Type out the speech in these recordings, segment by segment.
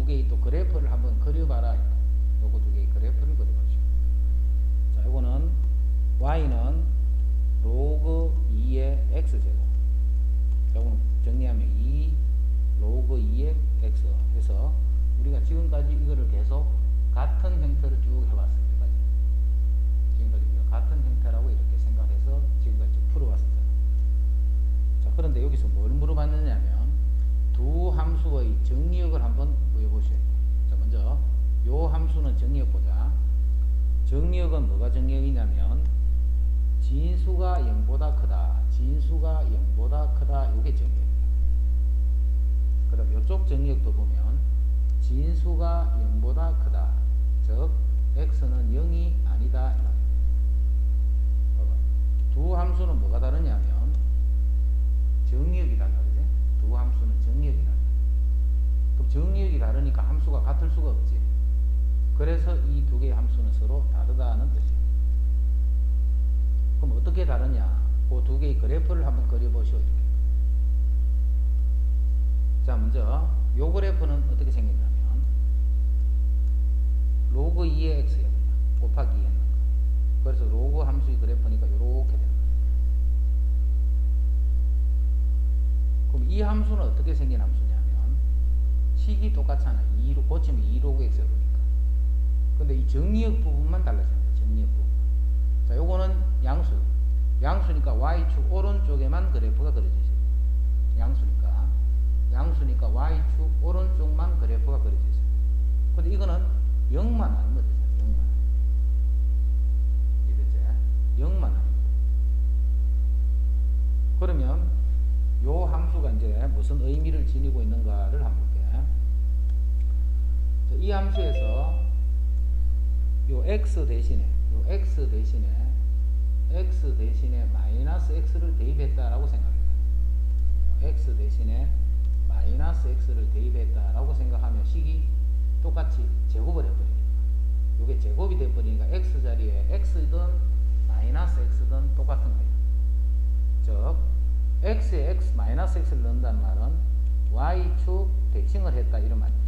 두 개의 또 그래프를 한번 그려봐라. 요거 두 개의 그래프를 그려보시오. 자, 요거는 y는 로그 2의 x제곱. 요거는 정리하면 2 로그 2의 x 해서 우리가 지금까지 이거를 계속 같은 형태로 쭉 해왔을 때까지 지금까지 우리가 같은 형태라고 이렇게 생각해서 지금까지 쭉 풀어왔었잖아. 자, 그런데 여기서 뭘 물어봤느냐면 두 함수의 정리역을 한번 구해보셔야 돼. 자, 먼저 요 함수는 정리역 보자. 정리역은 뭐가 정리역이냐면 진수가 0보다 크다, 진수가 0보다 크다, 요게 정리역이야. 그 다음 요쪽 정리역도 보면 진수가 0보다 크다, 즉 x는 0이 아니다. 두 함수는 뭐가 다르냐면 정리역이 달라. 그지? 두 함수는 정리역이 달라. 그럼 정리역이 다르니까 함수가 같을 수가 없지. 그래서 이 두 개의 함수는 서로 다르다는 뜻이에요. 그럼 어떻게 다르냐? 그 두 개의 그래프를 한번 그려보시오. 이렇게. 자, 먼저 요 그래프는 어떻게 생겼냐면 로그 2의 x야. 그냥 곱하기 2 했는 거. 그래서 로그 함수의 그래프니까 요렇게 되는 거예요. 그럼 이 함수는 어떻게 생긴 함수냐면 식이 똑같잖아. 2로 고치면 2로그 x야 그러니까. 근데 이 정리역 부분만 달라집니다. 정리역 부분. 자, 요거는 양수. 양수니까 y축 오른쪽에만 그래프가 그려져 있어요. 양수니까 y축 오른쪽만 그래프가 그려져 있어요. 근데 이거는 0만 아니면 되잖아요. 0만. 이해됐지? 0만 아니면. 그러면 요 함수가 이제 무슨 의미를 지니고 있는가를 한번 볼게. 이 함수에서 요 x 대신에 마이너스 x를 대입했다라고 생각합니다. x 대신에 마이너스 x를 대입했다라고 생각하면 식이 똑같이 제곱을 해버리니까 요게 제곱이 돼버리니까 x 자리에 x든 마이너스 x든 똑같은 거예요. 즉 x에 x 마이너스 x를 넣는다는 말은 y축 대칭을 했다 이런 말이죠.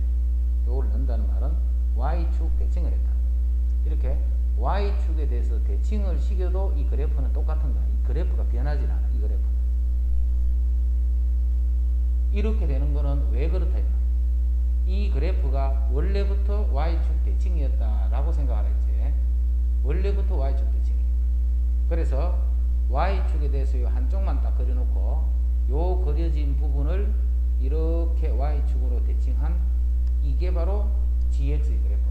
요걸 넣는다는 말은 y축 대칭을 했다. 이렇게 y축에 대해서 대칭을 시켜도 이 그래프는 똑같은 거야. 이 그래프가 변하지 않아. 이 그래프는. 이렇게 되는 거는 왜 그렇다 했나? 이 그래프가 원래부터 y축 대칭이었다라고 생각하라 했지. 원래부터 y축 대칭이. 그래서 y축에 대해서 이 한쪽만 딱 그려놓고 요 그려진 부분을 이렇게 y축으로 대칭한 이게 바로 gx의 그래프.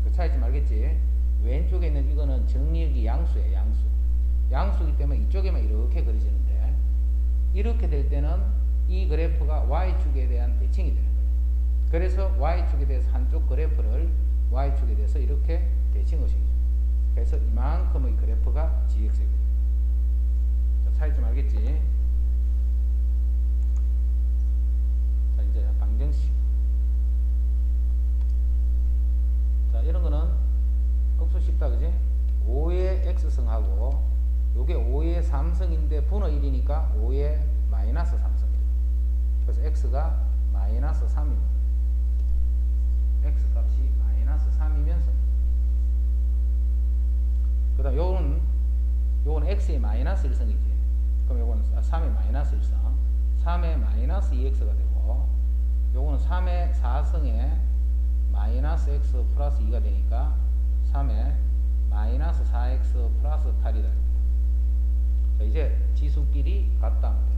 그 차이지 말겠지? 왼쪽에 있는 이거는 정리역이 양수예요. 양수이기 때문에 이쪽에만 이렇게 그려지는데 이렇게 될 때는 이 그래프가 y축에 대한 대칭이 되는 거예요. 그래서 y축에 대해서 한쪽 그래프를 y축에 대해서 이렇게 대칭을 시키죠. 그래서 이만큼의 그래프가 gx의 그래프. 차이 좀 알겠지? 자, 이제 방정식. 자, 이런 거는 억수 쉽다, 그지? 5의 x승하고 요게 5의 3승인데 분의 1이니까 5의 마이너스 3승입니다. 그래서 x가 마이너스 3입니다. x 값이 마이너스 3이면 승입니다. 그 다음 요거는 x의 마이너스 1승이지. 그럼 요거는 3의 마이너스 1승, 3의 마이너스 2x가 되고 요거는 3의 4승에 마이너스 x 플러스 2가 되니까 3에 마이너스 4x 플러스 8이다. 자, 이제 지수끼리 같다 하면 돼.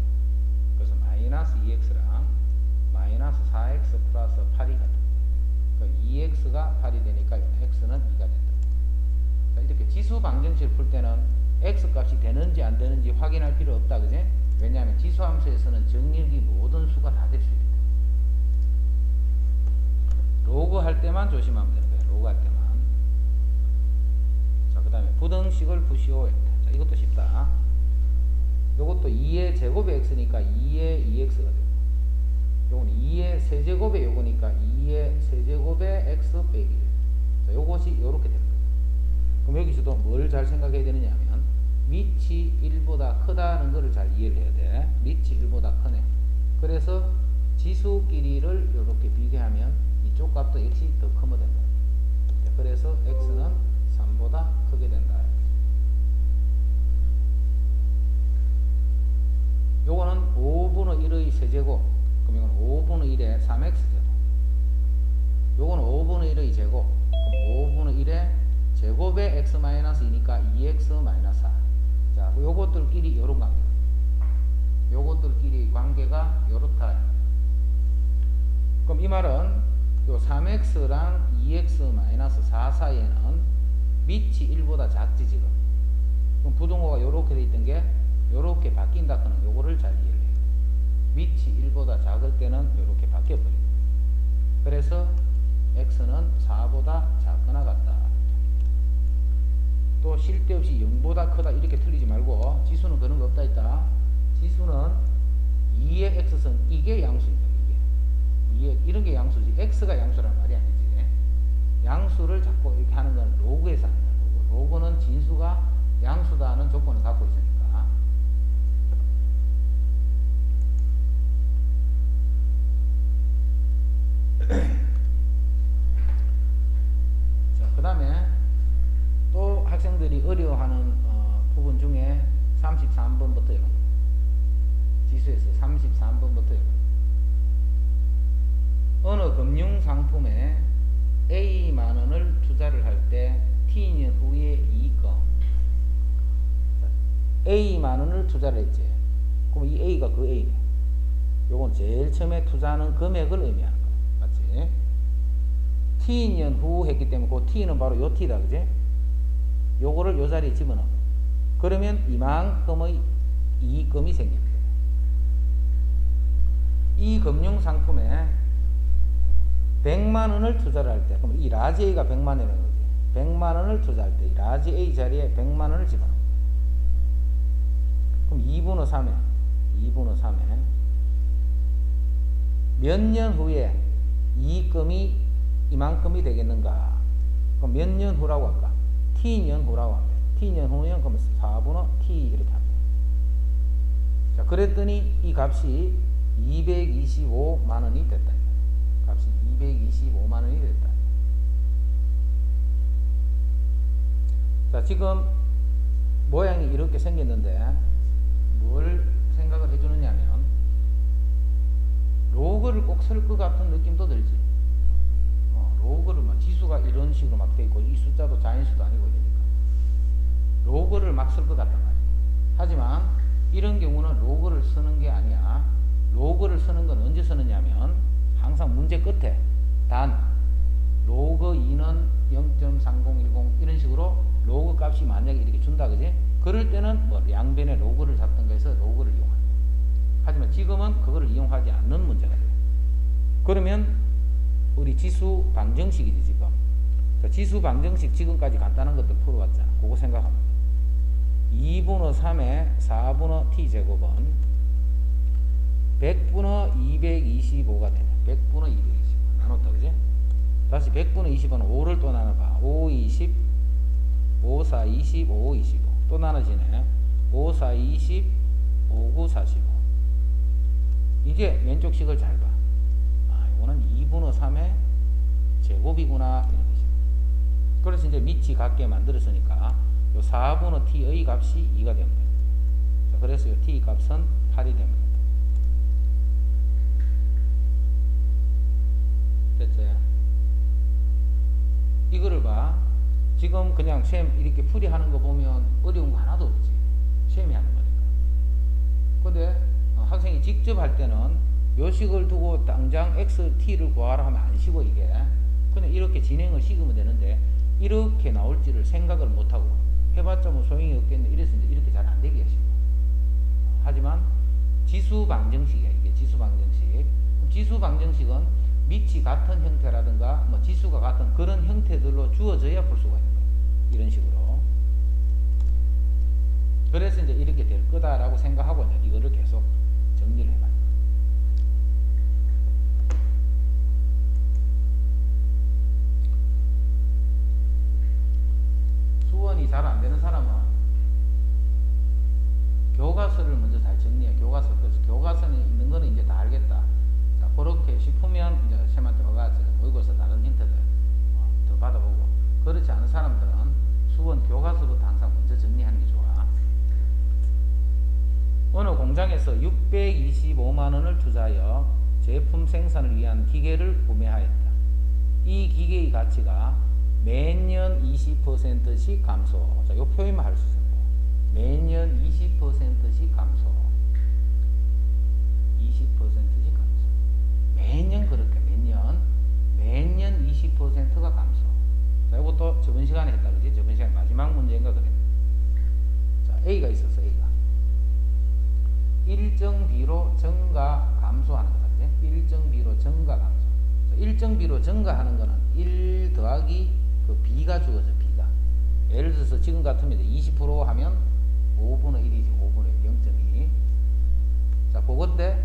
그래서 마이너스 2x랑 마이너스 4x 플러스 8이 같다. 그러니까 2x가 8이 되니까 x는 2가 된다. 자, 이렇게 지수 방정식을 풀 때는 x 값이 되는지 안 되는지 확인할 필요 없다. 그지? 왜냐하면 지수함수에서는 정리역이 모든 수가 다 될 수 있기 때문에. 로그 할 때만 조심하면 되는 거예요. 로그 할 때만. 자, 그 다음에 부등식을 푸시오. 자, 이것도 쉽다. 요것도 2의 제곱의 x니까 2의 2x가 되고, 요건 2의 세제곱의 요거니까 2의 세제곱의 x 빼기. 자, 요것이 요렇게 되는 거예요. 그럼 여기서도 뭘 잘 생각해야 되느냐 하면 밑이 1보다 크다는 거를 잘 이해를 해야 돼. 밑이 1보다 크네. 그래서 지수끼리를 이렇게 비교하면 이쪽 값도 역시 더 크면 된다. 그래서 x는 3보다 크게 된다. 요거는 5분의 1의 세제곱. 그럼 이건 5분의 1의 3x제곱. 요거는 5분의 1의 제곱. 그럼 5분의 1의 제곱의 x-2니까 2x-4. 자, 요것들끼리 요런 관계. 요것들끼리 관계가 요렇다. 그럼 이 말은 요 3x랑 2x-4 사이에는 밑이 1보다 작지 지금. 그럼 부등호가 요렇게 돼 있던 게 요렇게 바뀐다 그는 요거를 잘 이해를 해요. 밑이 1보다 작을 때는 요렇게 바뀌어 버립니다. 그래서 x는 4보다 작거나 같다. 또 쉴 데 없이 0보다 크다 이렇게 틀리지 말고 지수는 그런 거 없다 했다. 지수는 2의 x선 이게 양수입니다. 이게 이런 게 양수지 x가 양수라는 말이 아니지. 양수를 자꾸 이렇게 하는 건 로그에서 하는 거야. 로그는 진수가 양수다는 조건을 갖고 있으니까. 자, 그 다음에 또 학생들이 어려워하는 부분 중에 33번부터 이런 거. 지수에서 33번부터 이런 거. 어느 금융상품에 A만원을 투자를 할 때 T년 후에 이익금 A만원을 투자를 했지. 그럼 이 A가 그 A네. 요건 제일 처음에 투자하는 금액을 의미하는 거야. 맞지? T년 후 했기 때문에 그 T는 바로 요 T다. 그지? 요거를 요 자리에 집어넣어. 그러면 이만큼의 이익금이 생깁니다. 이 금융상품에 100만원을 투자를 할 때, 그럼 이 라지 A가 100만원이라는 거지. 100만원을 투자할 때, 이 라지 A 자리에 100만원을 집어넣어. 그럼 2분의 3에, 몇 년 후에 이익금이 이만큼이 되겠는가? 그럼 몇 년 후라고 할까? T년 후라고 합니다. T년 후면 그러면 4분의 T 이렇게 합니다. 자, 그랬더니 이 값이 225만원이 됐다. 값이 225만원이 됐다. 자, 지금 모양이 이렇게 생겼는데 뭘 생각을 해주느냐면 로그를 꼭 쓸 것 같은 느낌도 들지. 로그를 막 지수가 이런 식으로 막 돼 있고 이 숫자도 자인수도 아니고 이러니까 로그를 막 쓸 것 같단 말이야. 하지만 이런 경우는 로그를 쓰는 게 아니야. 로그를 쓰는 건 언제 쓰느냐면 항상 문제 끝에 단 로그 2는 0.3010 이런 식으로 로그 값이 만약에 이렇게 준다 그지? 그럴 때는 뭐 양변에 로그를 잡든가 해서 로그를 이용합니다. 하지만 지금은 그거를 이용하지 않는 문제가 돼요. 그러면 우리 지수 방정식이지 지금. 자, 지수 방정식 지금까지 간단한 것들 풀어봤잖아. 그거 생각하면 돼. 2분의 3에 4분의 t제곱은 100분의 225가 되네. 100분의 225 나눴다 그지? 다시 100분의 20은 5를 또 나눠봐. 5, 20, 5, 4, 20, 5, 25 또 나눠지네. 5, 4, 20, 5, 9, 45 이제 왼쪽식을 잘 봐. 아, 이거는 2분의 3의 제곱이구나 이런 거지. 그래서 이제 밑이 같게 만들었으니까 요 4분의 t의 값이 2가 됩니다. 자, 그래서 요 t 값은 8이 됩니다. 됐지? 이거를 봐. 지금 그냥 셈 이렇게 풀이하는 거 보면 어려운 거 하나도 없지. 셈이 하는 거니까. 근데 학생이 직접 할 때는 요 식을 두고 당장 xt를 구하라 하면 안 쉬워 이게. 그냥 이렇게 진행을 시키면 되는데 이렇게 나올지를 생각을 못하고 해봤자 뭐 소용이 없겠네 이래서 이제 이렇게 잘 안 되게 하시고. 하지만 지수 방정식이야 이게. 지수 방정식. 지수 방정식은 밑이 같은 형태라든가 뭐 지수가 같은 그런 형태들로 주어져야 풀 수가 있는 거예요. 이런 식으로. 그래서 이제 이렇게 될 거다라고 생각하고 이제 이거를 계속 정리를 해봐요. 수원이 잘 안 되는 사람은 교과서를 먼저 잘 정리해. 교과서. 그래서 교과서에 있는 거는 이제 다 알겠다. 자, 그렇게 싶으면 이제 쌤한테 와가지고 모의고사 다른 힌트들 더 받아보고, 그렇지 않은 사람들은 수원 교과서부터 항상 먼저 정리하는 게 좋아. 어느 공장에서 625만원을 투자하여 제품 생산을 위한 기계를 구매하였다. 이 기계의 가치가 매년 20%씩 감소. 자, 이 표현만 할 수 있습니다. 매년 20%씩 감소. 20%씩 감소. 매년 그렇게 매년 20%가 감소. 자, 이것도 저번 시간에 했다 그지? 저번 시간 마지막 문제인가 그래. 자, A가 있었어. A가 일정 비로 증가 감소하는 거다 그지? 일정 비로 증가 감소. 자, 일정 비로 증가하는 거는 1 더하기 그 B가 주어져. B가 예를 들어서 지금 같으면 20% 하면 5분의 1이지. 5분의 0.2. 자, 그것 때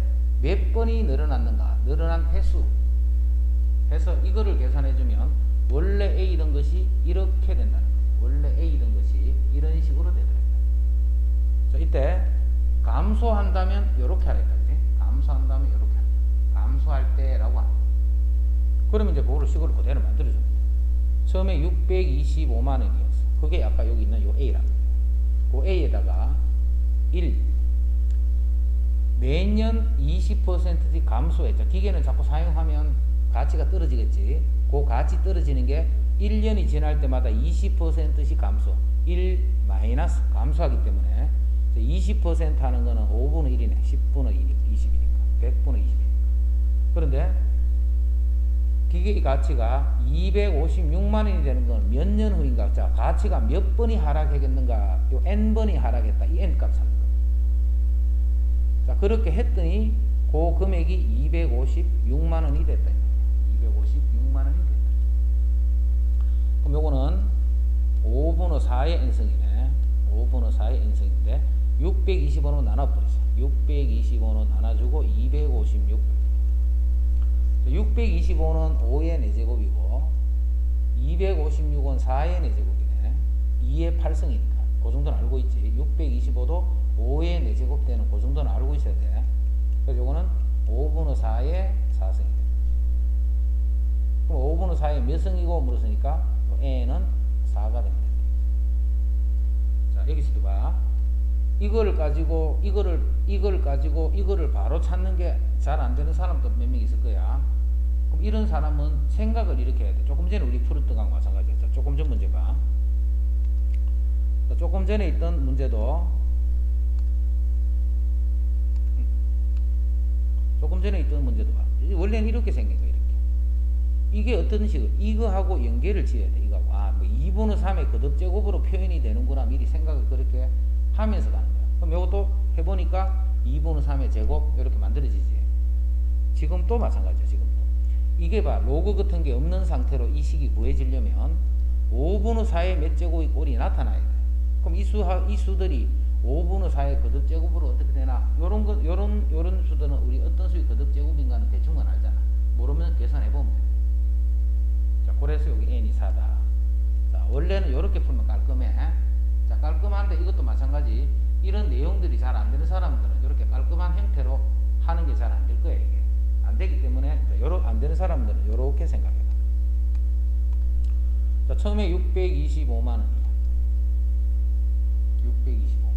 몇 번이 늘어났는가, 늘어난 횟수 해서 이거를 계산해주면 원래 A던 것이 이렇게 된다는 거예요. 원래 A던 것이 이런 식으로 되더라고요. 자, 이때 감소한다면 이렇게 하라 했다. 그지? 감소한다면 이렇게 하라. 감소할 때라고 합니다. 그러면 이제 그거를 식으로 그대로 만들어줍니다. 처음에 625만원이었어. 그게 아까 여기 있는 요 A랍니다. 그 A에다가 1 매년 20%씩 감소했죠. 기계는 자꾸 사용하면 가치가 떨어지겠지. 그 가치 떨어지는 게 1년이 지날 때마다 20%씩 감소. 1 마이너스 감소하기 때문에 20% 하는 거는 5분의 1이네. 10분의 20이니까. 100분의 20이니까. 그런데 기계의 가치가 256만원이 되는 건 몇 년 후인가? 자, 가치가 몇 번이 하락하겠는가? 요 n번이 하락했다. 이 n 값 하는 거예요. 자, 그렇게 했더니 그 금액이 256만원이 됐다. 256만원이 됐다. 그럼 요거는 5분의 4의 n승이네. 5분의 4의 n승인데 625로 나눠버리죠. 625로 나눠주고 256. 625는 5의 4제곱이고 256은 4의 4제곱이네. 2의 8승이니까 그 정도는 알고 있지. 625도 5의 4제곱 되는 그 정도는 알고 있어야 돼. 그래서 요거는 5분의 4의 4승이 돼. 그럼 5분의 4의 몇 승이고 물었으니까 n은 4가 됩니다. 자, 여기서도 봐. 이거를 가지고 이거를 바로 찾는 게 잘 안 되는 사람도 몇 명 있을 거야. 그럼 이런 사람은 생각을 이렇게 해야 돼. 조금 전에 우리 풀었던 거랑 마찬가지야. 자, 조금 전 문제 봐. 자, 조금 전에 있던 문제도 봐. 원래는 이렇게 생긴 거야. 이렇게. 이게 어떤 식으로 이거하고 연계를 지어야 돼. 이거하고 뭐 2분의 3의 거듭제곱으로 표현이 되는구나. 미리 생각을 그렇게 하면서 가는 거야. 그럼 이것도 해보니까 2분의 3의 제곱 이렇게 만들어지지. 지금 또 마찬가지야. 지금도 이게 봐. 로그 같은 게 없는 상태로 이 식이 구해지려면 5분의 4의 몇 제곱의 꼴이 나타나야 돼. 그럼 이 수들이 5분의 4의 거듭제곱으로 어떻게 되나? 요런 수들은 우리 어떤 수의 거듭제곱인가는 대충은 알잖아. 모르면 계산해보면 돼. 자, 그래서 여기 n이 4다. 자, 원래는 요렇게 풀면 깔끔해. 자, 깔끔한데 이것도 마찬가지. 이런 내용들이 잘 안 되는 사람들은 이렇게 깔끔한 형태로 하는 게 잘 안 될 거예요. 이게 안 되기 때문에 안 되는 사람들은 요렇게 생각해라. 자, 처음에 625만원이야. 625만원.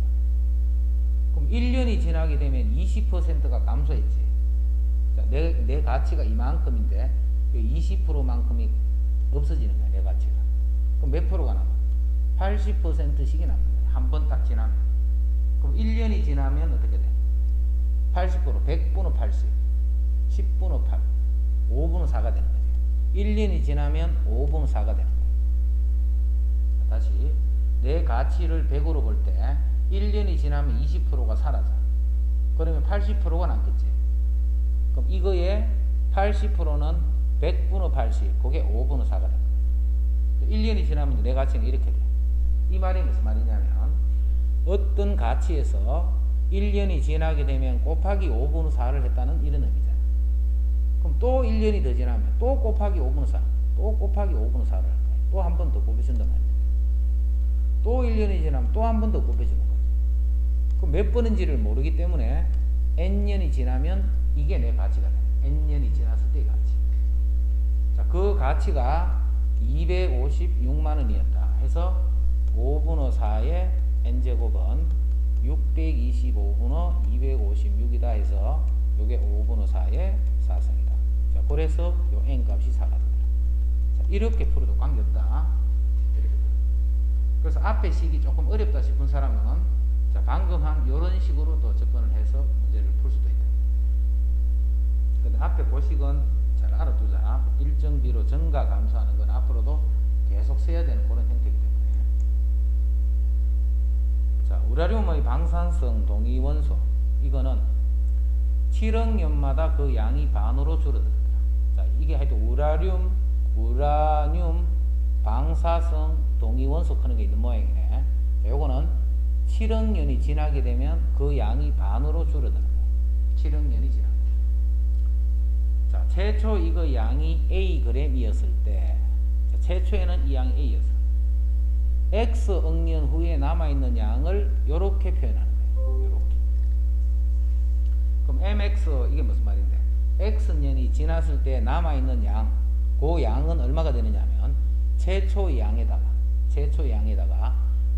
그럼 1년이 지나게 되면 20%가 감소했지. 자, 내 가치가 이만큼인데 20%만큼이 없어지는 거야. 내 가치가. 그럼 몇 프로가 남아? 80%씩이 남는 거야. 한 번 딱 지나면. 그럼 1년이 지나면 어떻게 돼? 80%, 100분의 80, 10분의 8, 5분의 4가 되는 거지. 1년이 지나면 5분의 4가 되는 거야. 다시 내 가치를 100으로 볼 때 1년이 지나면 20%가 사라져. 그러면 80%가 남겠지. 그럼 이거의 80%는 100분의 80, 그게 5분의 4가 됩니다. 1년이 지나면 내 가치는 이렇게 돼. 이 말이 무슨 말이냐면 어떤 가치에서 1년이 지나게 되면 곱하기 5분의 4를 했다는 이런 의미잖아. 그럼 또 1년이 더 지나면 또 곱하기 5분의 4, 또 곱하기 5분의 4를 할 거야. 또 한 번 더 곱해준단 말이야. 또 1년이 지나면 또 한 번 더 곱해주는 거지. 그럼 몇 번인지를 모르기 때문에 n년이 지나면 이게 내 가치가 됩니다. n년이 지났을 때의 가치. 자, 그 가치가 256만 원이었다 해서 5분의 4의 n제곱은 625분의 256이다 해서 요게 5분의 4의 4승이다. 자, 그래서 요 n 값이 4가 되더라. 자, 이렇게 풀어도 관계없다. 이렇게 풀어도. 그래서 앞에 식이 조금 어렵다 싶은 사람은 자, 방금 한 요런 식으로 또 접근을 해서 문제를 풀 수도 있다. 근데 앞에 고식은 잘 알아두자. 일정 비로 증가 감소하는 건 앞으로도 계속 써야 되는 그런 형태이기 때문에. 자, 우라늄의 방산성 동위원소. 이거는 7억 년마다 그 양이 반으로 줄어듭니다. 자, 이게 하여튼 우라늄 방사성 동위원소 하는 게 있는 모양이네. 자, 요거는 7억 년이 지나게 되면 그 양이 반으로 줄어드는 거예요. 7억 년이 지나면. 자, 최초 이거 양이 Ag이었을 때, 자, 최초에는 이 양이 A였어. X억 년 후에 남아있는 양을 요렇게 표현하는 거예요. 요렇게. 그럼 MX, 이게 무슨 말인데? X년이 지났을 때 남아있는 양, 그 양은 얼마가 되느냐 하면, 최초 양에다가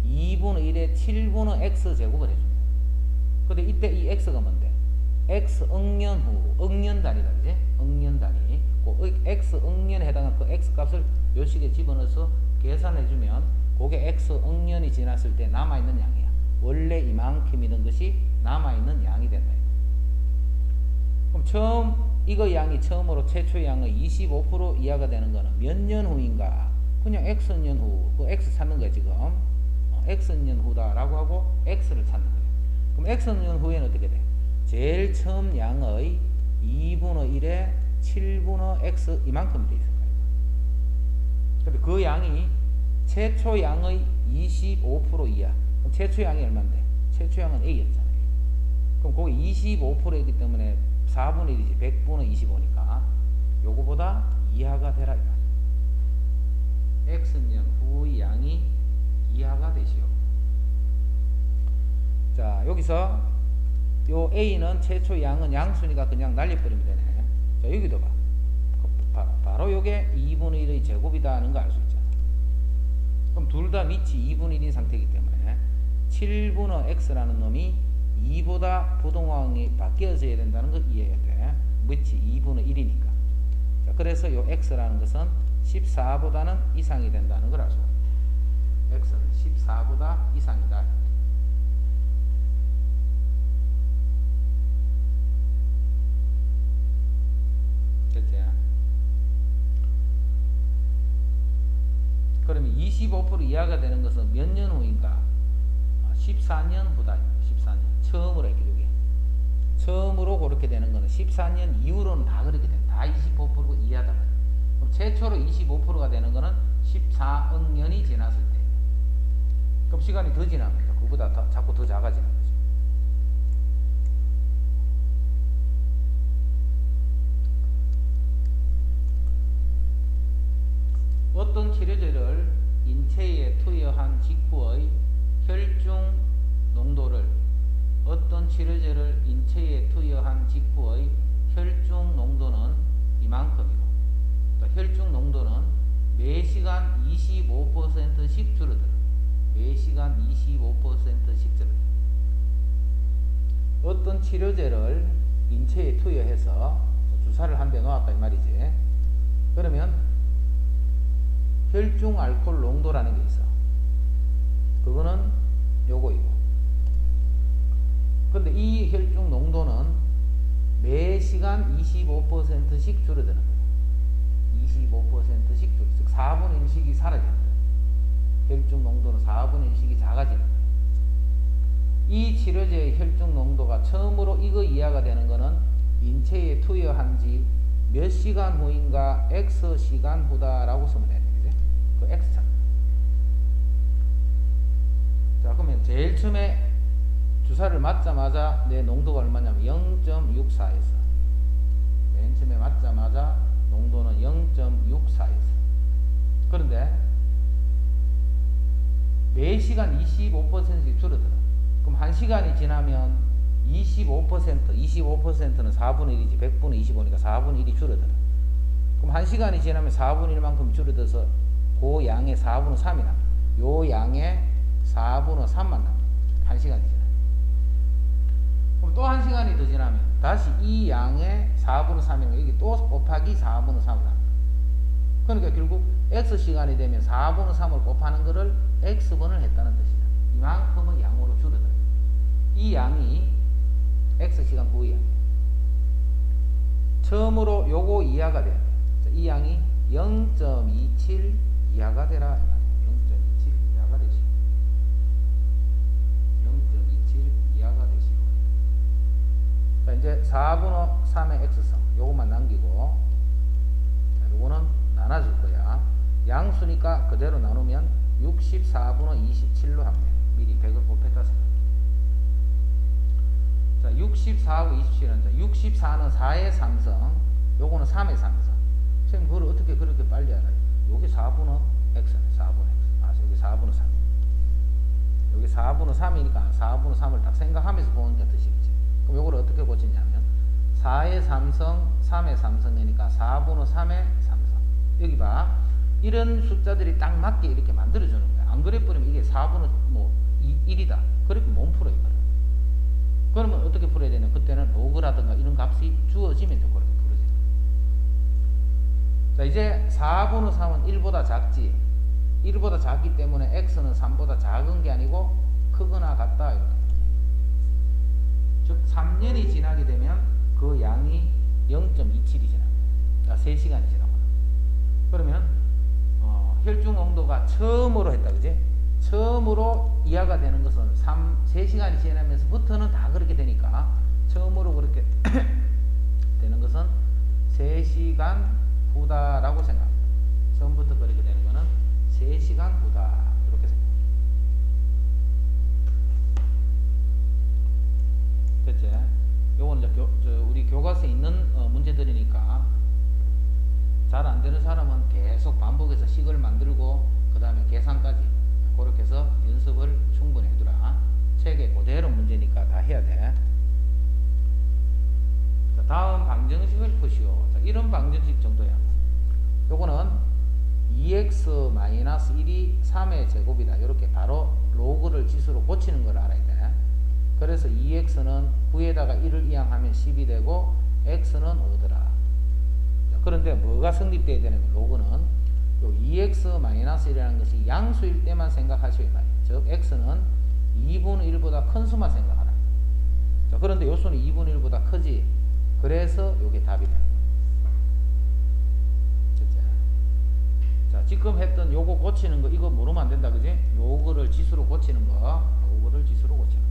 2분의 1의 7분의 X제곱을 해줍니다. 근데 이때 이 X가 뭔데? X억년 후, 억년 단위다, 그지? 억년 단위. 그 X억년에 해당하는 그 X값을 요 식에 집어넣어서 계산해주면, 그게 X억년이 지났을 때 남아있는 양이야. 원래 이만큼이던 것이 남아있는 양이 된다. 그럼 이거 양이 처음으로 최초 양의 25% 이하가 되는 거는 몇 년 후인가? 그냥 X년 후, 그 X 찾는 거야, 지금. X년 후다라고 하고 X를 찾는 거예요. 그럼 X년 후에는 어떻게 돼? 제일 처음 양의 2분의 1에 7분의 X 이만큼 돼 있을 거예요. 근데 그 양이 최초 양의 25% 이하. 그럼 최초 양이 얼마인데? 최초 양은 A였잖아요. 그럼 그게 25%이기 때문에 4분의 1이지. 100분의 25니까 요거보다 이하가 되라. X년 후의 양이 이하가 되시오. 자, 여기서 요 A는 최초 양은 양수니까 그냥 날려버리면 되네. 자, 여기도 봐. 바로 요게 2분의 1의 제곱이다 하는 거 알 수 있잖아. 그럼 둘 다 밑이 2분의 1인 상태이기 때문에 7분의 X라는 놈이 2보다 부동항이 바뀌어져야 된다는 걸 이해해야 돼. 밑이 2분의 1이니까. 자, 그래서 요 X라는 것은 14보다는 이상이 된다는 걸 알 수 있어요. X는 14보다 이상이다. 됐지? 그러면 25% 이하가 되는 것은 몇 년 후인가? 14년 후다. 14년. 처음으로 이렇게 되게. 처음으로 그렇게 되는 거는 14년 이후로는 다 그렇게 돼. 다 25% 이하다. 그럼 최초로 25%가 되는 거는 14억 년이 지났을 때. 그럼 시간이 더 지나면 그보다 자꾸 더 작아지는 거죠. 어떤 치료제를 인체에 투여한 직후의 혈중 농도를 혈중 농도는 이만큼이고, 혈중 농도는 매시간 25%씩 줄어들어. 매시간 25%씩 줄어들어. 어떤 치료제를 인체에 투여해서 주사를 한 대 놓았다 이 말이지. 그러면 혈중 알코올 농도라는 게 있어. 그거는 요거이고. 근데 이 혈중 농도는 매시간 25%씩 줄어드는 거예요. 25%씩 줄어. 즉 4분의 1씩이 사라지는 거예요. 혈중 농도는 4분의 1씩이 작아지는 거예요. 이 치료제의 혈중 농도가 처음으로 이거 이하가 되는 거는 인체에 투여한 지 몇 시간 후인가 X 시간 후다라고 쓰면 되는 거지. 그 X 찾는 거예요. 자, 그러면 제일 처음에 주사를 맞자마자 내 농도가 얼마냐면 0.64였어. 맨 처음에 맞자마자 농도는 0.64였어. 그런데 매 시간 25%씩 줄어들어. 그럼 1시간이 지나면 25%는 4분의 1이지 100분의 25니까 4분의 1이 줄어들어. 그럼 1시간이 지나면 4분의 1만큼 줄어들어서 그 양의 4분의 3이 남아. 요 양의 4분의 3만 남아. 1시간이 지나면. 그럼 또 1시간이 더 지나면 다시 이 양의 4분의 3이면 여기 또 곱하기 4분의 3을 합니다. 그러니까 결국 x시간이 되면 4분의 3을 곱하는 거를 x번을 했다는 뜻이다. 이만큼의 양으로 줄어들어요. 이 양이 x시간 후의 양이에요. 처음으로 요거 이하가 돼야 돼요. 이 양이 0.27 이하가 되라. 0.27 이하가 되시고 0.27 이하가 되시고. 자, 이제 4분의 3의 x성 요것만 남기고, 자, 요거는 나눠줄 거야. 양수니까 그대로 나누면 64분의 27로 하면 돼. 미리 100을 곱했다 생각. 자, 64하고 27은 64는 4의 3성, 요거는 3의 3성. 선생님 그걸 어떻게 그렇게 빨리 알아요? 요게 4분의 x네. 4분의 x. 아, 여기 4분의 3. 여기 4분의 3이니까 4분의 3을 딱 생각하면서 보니까 더 쉽지. 그럼 요걸 어떻게 고치냐면 4의 3성, 3의 3성이니까 4분의 3의 3성. 여기 봐. 이런 숫자들이 딱 맞게 이렇게 만들어주는 거야. 안 그래 버리면 이게 4분의 1이다. 그렇게 못 풀어 이거를. 그러면 어떻게 풀어야 되냐? 그때는 로그라든가 이런 값이 주어지면 또 그렇게 풀어지는 거야. 자, 이제 4분의 3은 1보다 작지. 1보다 작기 때문에 x는 3보다 작은 게 아니고 크거나 같다 이렇게. 즉 3년이 지나게 되면 그 양이 0.27이 지납니다. 그러니까 3시간이 지나고. 그러면 혈중 온도가 처음으로 했다, 그지? 처음으로 이하가 되는 것은 3시간이 지나면서부터는 다 그렇게 되니까 처음으로 그렇게 되는 것은 3시간 후다라고 생각합니다. 처음부터 그렇게 되는 것은 3시간 후다 이렇게 생각합니다. 됐지? 요거는 이제 우리 교과서에 있는 문제들이니까 잘 안 되는 사람은 계속 반복해서 식을 만들고 그 다음에 계산까지 그렇게 해서 연습을 충분히 해두라. 책에 그대로 문제니까 다 해야 돼. 자, 다음 방정식을 푸시오. 자, 이런 방정식 정도야. 요거는 2x-1이 3의 제곱이다. 이렇게 바로 로그를 지수로 고치는 걸 알아야 돼. 그래서 2x는 9에다가 1을 이항하면 10이 되고 x는 5더라. 그런데 뭐가 성립되어야 되냐면 로그는 요 2x-1이라는 것이 양수일 때만 생각하시오 이 말이에요. 즉 x는 2분의 1보다 큰 수만 생각하라. 자, 그런데 요 수는 2분의 1보다 크지. 그래서 요게 답이 되는 거예요. 됐지? 자, 지금 했던 요거 고치는 거 이거 모르면 안 된다, 그지? 로그를 지수로 고치는 거, 로그를 지수로 고치는 거.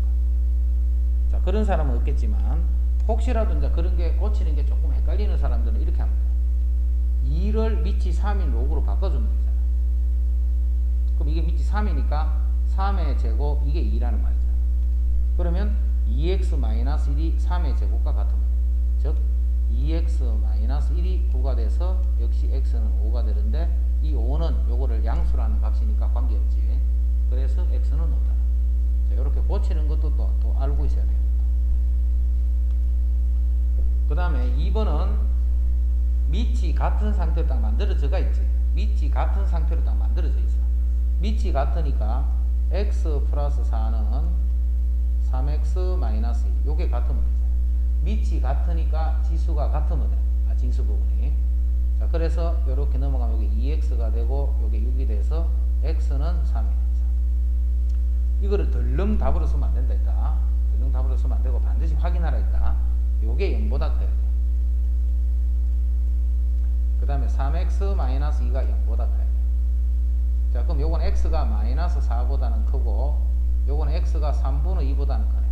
자, 그런 사람은 없겠지만 혹시라도 이제 그런 게 고치는 게 조금 헷갈리는 사람들은 이렇게 하면 돼요. 2를 밑이 3인 로그로 바꿔주면 되잖아. 그럼 이게 밑이 3이니까 3의 제곱 이게 2라는 말이잖아. 그러면 2x-1이 3의 제곱과 같으면 즉 2x-1이 9가 돼서 역시 x는 5가 되는데 이 5는 요거를 양수라는 값이니까 관계없지. 그래서 x는 5다. 자, 이렇게 고치는 것도 또 알고 있어야 돼요. 그 다음에 2번은 밑이 같은 상태로 딱 만들어져가 있지. 밑이 같은 상태로 딱 만들어져 있어. 밑이 같으니까 x 플러스 4는 3x-1 요게 같으면 되잖아. 밑이 같으니까 지수가 같으면 돼. 진수 부분이. 자, 그래서 요렇게 넘어가면 여기 2x가 되고 요게 6이 돼서 x는 3이야. 이거를 덜렁 답으로 쓰면 안 된다 했다. 덜렁 답으로 쓰면 안 되고 반드시 확인하라 했다. 요게 0보다 커야 돼. 그 다음에 3x-2가 0보다 커야 돼. 자, 그럼 요건 x가 마이너스 4보다는 크고 요건 x가 3분의 2보다는 크네.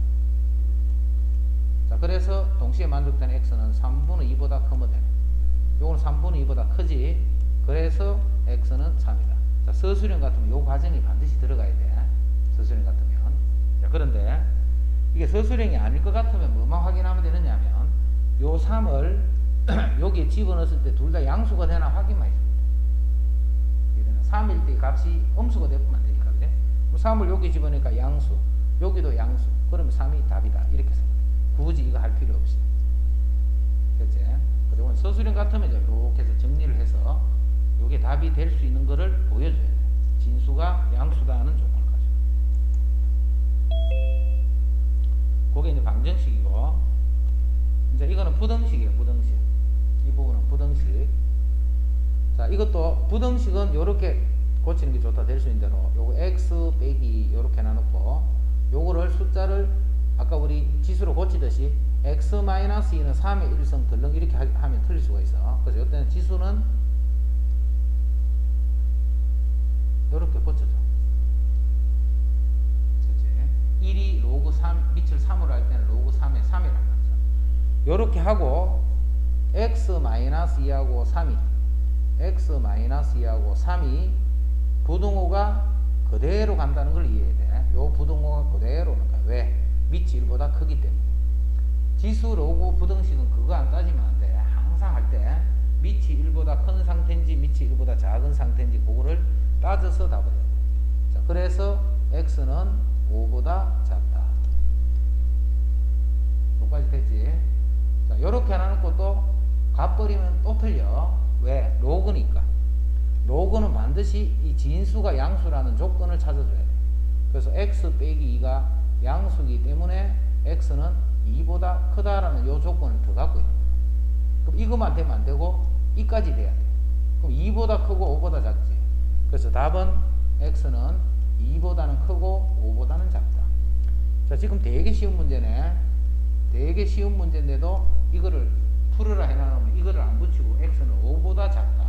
자, 그래서 동시에 만족되는 x는 3분의 2보다 크면 되네. 요건 3분의 2보다 크지. 그래서 x는 3이다. 자, 서술형 같으면 요 과정이 반드시 들어가야 돼. 서술형 같으면. 자, 그런데 이게 서술형이 아닐 것 같으면 뭐만 확인하면 되느냐면 요 3을 여기에 집어넣었을 때 둘 다 양수가 되나 확인만 해줍니다. 3일 때 값이 음수가 되면 안 되니까, 그래? 3을 여기 집어넣으니까 양수, 여기도 양수. 그러면 3이 답이다. 이렇게 생각해요. 굳이 이거 할 필요 없이. 그치? 그리고 서술형 같으면 이제 이렇게 해서 정리를 해서 요게 답이 될 수 있는 거를 보여줘야 돼. 진수가 양수다 하는 조건을 가지고. 그게 이제 방정식이고, 이제 이거는 부등식이에요. 부등식. 이 부분은 부등식. 자, 이것도 부등식은 요렇게 고치는 게 좋다. 될 수 있는 대로 요거 x 빼기 요렇게 나눠놓고 요거를 숫자를 아까 우리 지수로 고치듯이 x-2는 3의 1성 덜렁 이렇게 하면 틀릴 수가 있어. 그래서 이때는 지수는 요렇게 고쳐줘. 그치? 1이 로그 3 밑을 3으로 할 때는 로그 3에 3이란 말이죠. 요렇게 하고 x-2하고 3이 x-2하고 3이 부등호가 그대로 간다는 걸 이해해야 돼. 요 부등호가 그대로는 거야. 왜? 밑이 1보다 크기 때문에. 지수 로그 부등식은 그거 안 따지면 안 돼. 항상 할 때 밑이 1보다 큰 상태인지 밑이 1보다 작은 상태인지 그거를 따져서 답을 해야 돼. 자, 그래서 x는 5보다 작다. 여기까지 되지? 자, 요렇게 해놓고 또 값버리면 또 틀려. 왜? 로그니까. 로그는 반드시 이 진수가 양수라는 조건을 찾아줘야 돼. 그래서 x 빼기 2가 양수이기 때문에 x는 2보다 크다라는 요 조건을 더 갖고 있는 거야. 그럼 이것만 되면 안 되고 이까지 돼야 돼. 그럼 2보다 크고 5보다 작지. 그래서 답은 x는 2보다는 크고 5보다는 작다. 자, 지금 되게 쉬운 문제네. 되게 쉬운 문제인데도 이거를 풀으라 해놔놓으면 이거를 안 붙이고 x는 5보다 작다.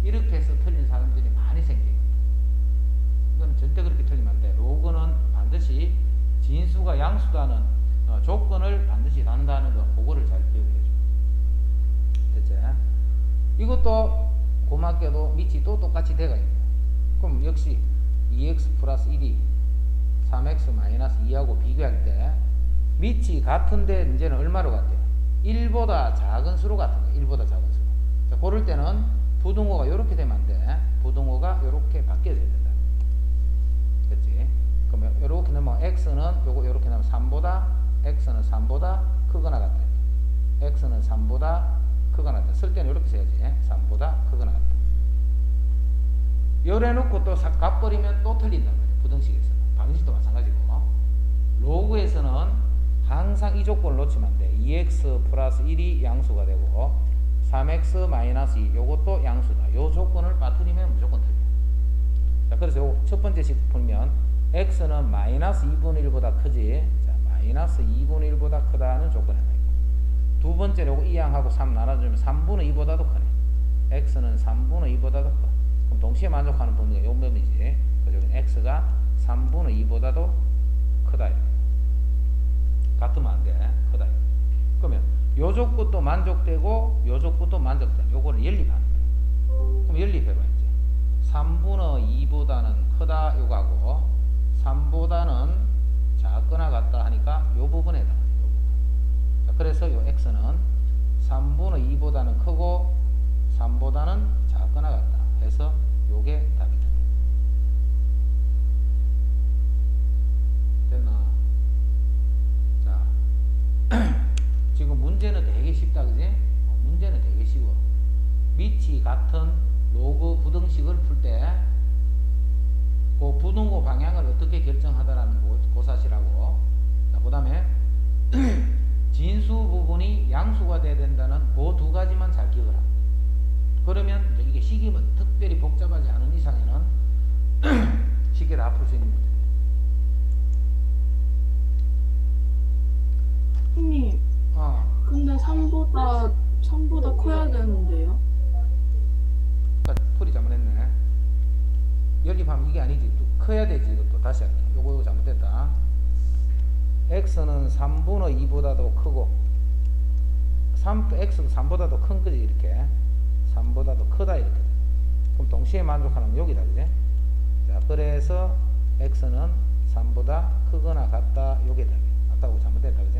이렇게 해서 틀린 사람들이 많이 생기거든. 이건 절대 그렇게 틀리면 안 돼. 로그는 반드시 진수가 양수다는 조건을 반드시 단다는 거, 그거를 잘 기억해 줘. 됐지? 이것도 고맙게도 밑이 또 똑같이 돼가 있네. 그럼 역시 2x 플러스 1이 3x 마이너스 2하고 비교할 때 밑이 같은데 이제는 얼마로 같대? 1보다 작은 수로 같은 거야. 1보다 작은 수로. 자, 고를 때는 부등호가 이렇게 되면 안 돼. 부등호가 이렇게 바뀌어져야 된다. 그렇지? 그러면 이렇게 넣으면 x는 요거 이렇게 넣으면 3보다 x는 3보다 크거나 같다. x는 3보다 크거나 같다. 쓸 때는 이렇게 써야지. 3보다 크거나 같다. 열에 놓고 또 값 버리면 또 틀린단 말이야. 부등식에서는. 방정식도 마찬가지고. 로그에서는 항상 이 조건을 놓치면 안 돼. 2x 플러스 1이 양수가 되고 3x 마이너스 2 요것도 양수다. 요 조건을 빠뜨리면 무조건 틀려. 자, 그래서 요 첫 번째 식 풀면 x는 마이너스 2분의 1보다 크지. 자, 마이너스 2분의 1보다 크다는 조건이 하나 있고, 두 번째로 요거 2양하고 3 나눠주면 3분의 2보다도 크네. x는 3분의 2보다도 커. 그럼 동시에 만족하는 범위가 요 범위지. 그래서 여기는 x가 3분의 2보다도 크다. 같으면 안 돼. 크다. 그러면 요 조건도 만족되고 요 조건도 만족돼. 요거를 연립하는 거야. 그럼 연립해봐 이제. 3분의 2보다는 크다 요거하고 3보다는 작거나 같다 하니까 요 부분에 해당해. 요 부분. 자, 그래서 요 x는 3분의 2보다는 크고 3보다는 작거나 같다 해서 요게 답이 돼. 됐나? 자, 지금 문제는 되게 쉽다, 그지? 문제는 되게 쉬워. 밑이 같은 로그 부등식을 풀 때 그 부등호 방향을 어떻게 결정하더라는 그 사실하고, 그 다음에 진수 부분이 양수가 돼야 된다는 그 두 가지만 잘 기억을 하고, 그러면 이제 이게 식이 특별히 복잡하지 않은 이상에는 쉽게 다 풀 수 있는 문제예요. 형님, 근데 3보다 커야 되는데요? 풀이 잘못했네. 연립하면 이게 아니지. 또 커야 되지. 이것도 다시 할게. 요거 잘못됐다. x는 3분의 2보다도 크고 x가 3보다도 큰 거지. 이렇게 3보다도 크다 이렇게. 그럼 동시에 만족하는 여기다, 그지? 자, 그래서 x는 3보다 크거나 같다. 요게 답이야. 아까 잘못됐다, 그지?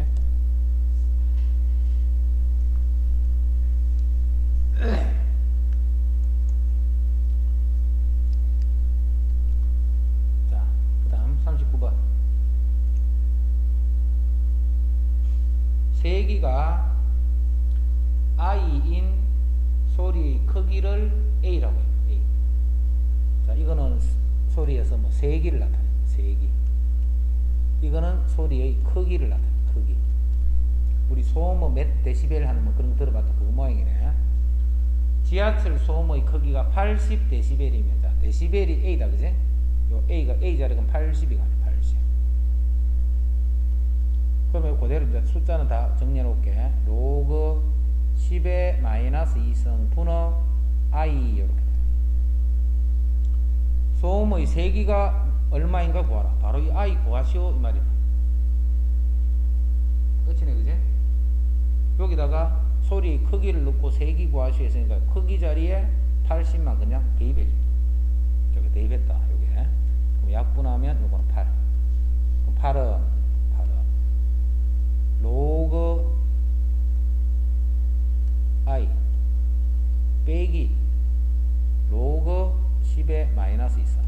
자, 그 다음 39번 세기가 i인 소리의 크기를 a라고 해요. a. 자, 이거는 소리에서 뭐 세기를 나타내요. 세기. 이거는 소리의 크기를 나타내요. 크기. 우리 소음뭐 몇 데시벨 하는 뭐 그런 거 들어봤다. 그 모양이네. 지하철 소음의 크기가 80데시벨이면, 자, 데시벨이 A다, 그지? 요 A가, A 자리가 80이 가네, 80. 그러면 그대로 이제 숫자는 다 정리해 놓을게. 로그 10의 마이너스 2승 분의 I, 이렇게 돼. 소음의 세기가 얼마인가 구하라. 바로 이 I 구하시오, 이 말이야. 끝이네, 그지? 여기다가 소리의 크기를 넣고 세기 구하시오 했으니까 크기 자리에 80만 그냥 대입해 줍니다. 저기 대입했다, 요게. 그럼 약분하면 요거는 8. 그럼 8은 로그 I 빼기 로그 10의 마이너스 2사.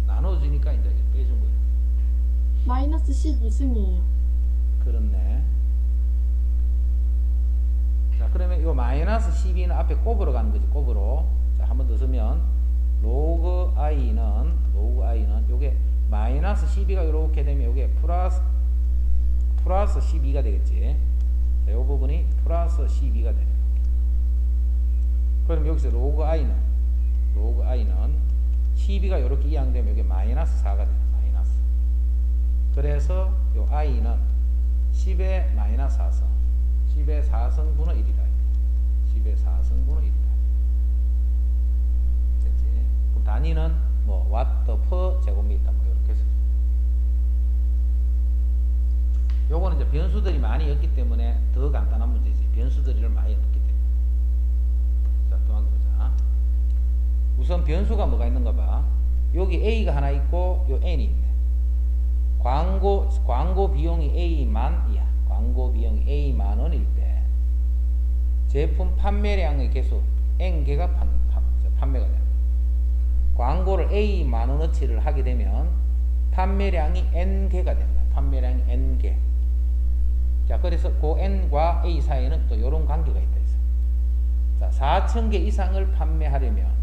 나눠주니까 이제 빼준 거예요. 마이너스 12승이에요. 그렇네. 자, 그러면 이 마이너스 12는 앞에 곱으로 가는 거지, 곱으로. 자, 한 번 더 쓰면 로그 i는 요게 마이너스 12가 이렇게 되면 요게 플러스 12가 되겠지. 자, 요 부분이 플러스 12가 되네요. 그럼 여기서 로그 i는 12가 이렇게 이항되면 여기 마이너스 4가 돼요. 마이너스. 그래서 요 i는 10의 마이너스 4승, 10의 4승분의 1이다. 10의 4승분의 1이다. 됐지? 그럼 단위는 뭐 와트 퍼 제곱미터 뭐 이렇게 쓰죠. 요거는 이제 변수들이 많이 였기 때문에 더 간단한 문제지. 변수들을 많이 넣기 때문에. 자, 또 한 번 보자. 우선 변수가 뭐가 있는가 봐. 여기 A가 하나 있고 요 N이 있네. 광고 비용이 A만이야. 광고 비용이 A만 원일 때 제품 판매량의 개수 N개가 판매가 됩니다. 광고를 A만 원어치를 하게 되면 판매량이 N개가 됩니다. 판매량이 N개. 자, 그래서 그 N과 A 사이에는 또 이런 관계가 있다. 자, 4,000개 이상을 판매하려면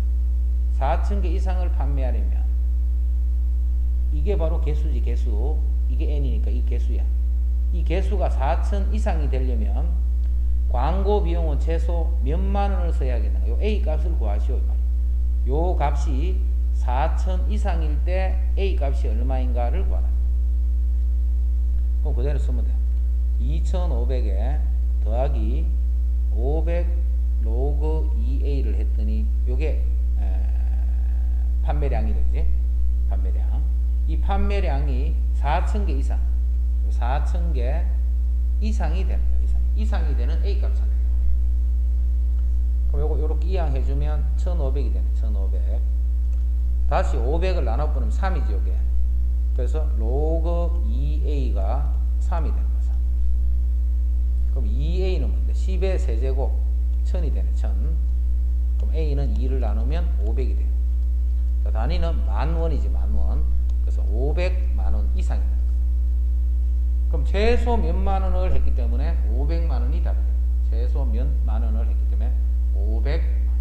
이게 바로 개수지, 개수. 이게 N이니까 이 개수야. 이 개수가 4,000 이상이 되려면 광고 비용은 최소 몇만 원을 써야겠나. 요 A 값을 구하시오. 요 값이 4,000 이상일 때 A 값이 얼마인가를 구하라. 그럼 그대로 쓰면 돼. 2,500에 더하기 500 로그 2A를 했더니 요게 판매량이 되지. 판매량. 이 판매량이 4,000개 이상, 4,000개 이상이 되는 거예요. 이상이 되는 A 값 찾는 거예요. 그럼 요거 요렇게 이항해주면 1,500이 되네. 1,500. 다시 500을 나눠보면 3이지, 요게. 그래서 로그 2A가 3이 되는 거야. 3. 그럼 2A는 뭔데? 10의 세제곱 1000이 되네. 1000. 그럼 A는 2를 나누면 500이 돼요. 자, 단위는 만원이지, 만원. 그래서 500만원 이상이 되는 거예요. 그럼 최소 몇만 원을 했기 때문에 500만 원이 답이 됩니다. 최소 몇만 원을 했기 때문에 500만 원.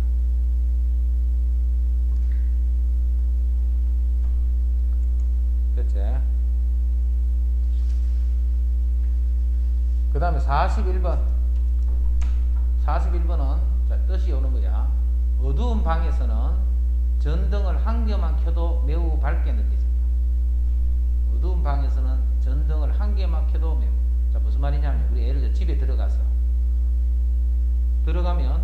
됐지? 그 다음에 41번. 41번은 뜻이 오는 거야. 어두운 방에서는 전등을 한 개만 켜도 매우 밝게 느껴집니다. 어두운 방에서는 전등을 한 개만 켜도 매우. 자, 무슨 말이냐면 우리 예를 들어 집에 들어가면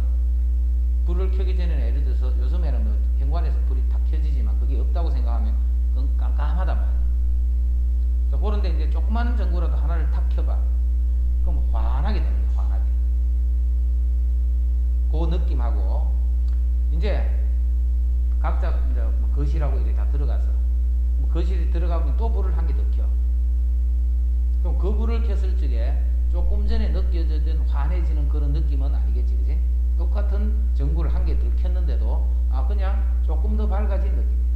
불을 켜기 전에는 예를 들어서 요즘에는 뭐 현관에서 불이 다 켜지지만 그게 없다고 생각하면 그건 깜깜하단 말이야. 자, 그런데 이제 조그마한 전구라도 하나를 탁 켜봐. 그럼 환하게 되는 거야. 환하게. 그 느낌하고 이제 각자 이제 뭐 거실하고 이렇게 다 들어가서 뭐 거실에 들어가면 또 불을 한 개 더 켜. 그럼 그 불을 켰을 적에 조금 전에 느껴졌던 환해지는 그런 느낌은 아니겠지, 그지? 똑같은 전구를 한 개 더 켰는데도 그냥 조금 더 밝아진 느낌이야.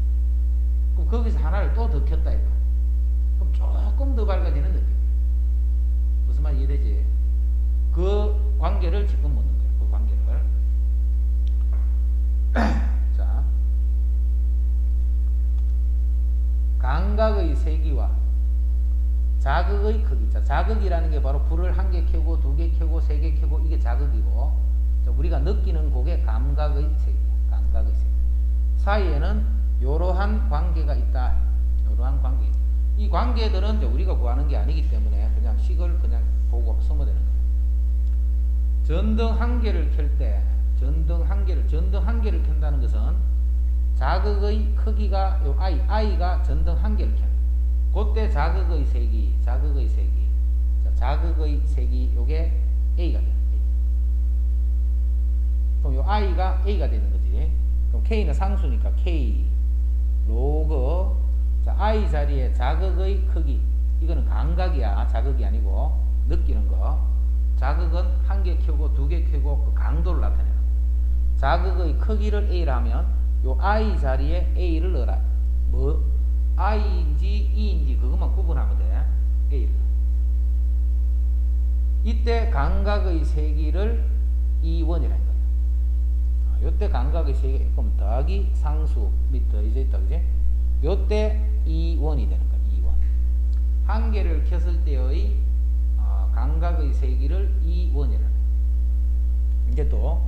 그럼 거기서 하나를 또 더 켰다 이거. 그럼 조금 더 밝아지는 느낌. 무슨 말 이해되지? 관계를 지금 묻는 거예요. 그 관계를. 자, 감각의 세기와 자극의 크기. 자, 자극이라는 게 바로 불을 한 개 켜고 두 개 켜고 세 개 켜고 이게 자극이고, 자, 우리가 느끼는 그게 감각의 세기. 감각의 세기. 사이에는 이러한 관계가 있다. 이러한 관계. 이 관계들은 이제 우리가 구하는 게 아니기 때문에 그냥 식을 그냥 보고 쓰면 되는 거예요. 전등 한 개를 켤 때, 전등 한 개를 켠다는 것은 자극의 크기가 요 I가 전등 한 개를 켠. 그때 자극의 세기. 자, 자극의 세기 요게 A가 되는 거예요. 그럼 요 I가 A가 되는 거지. 그럼 K는 상수니까 K 로그, 자, I 자리에 자극의 크기. 이거는 감각이야. 자극이 아니고 느끼는 거. 자극은 한 개 켜고 두 개 켜고 그 강도를 나타내는 거예요. 자극의 크기를 A라 하면 요 I 자리에 A를 넣어라. 뭐 I인지 E인지 그것만 구분하면 돼. A를. 이때 감각의 세기를 E1이라는 거예요. 요때 감각의 세기, 그럼 더하기 상수 및 더해져 있다, 그지? 요때 E1이 되는 거야. E1. 한 개를 켰을 때의 감각의 세기를 E1이라는 거예요. 이제 또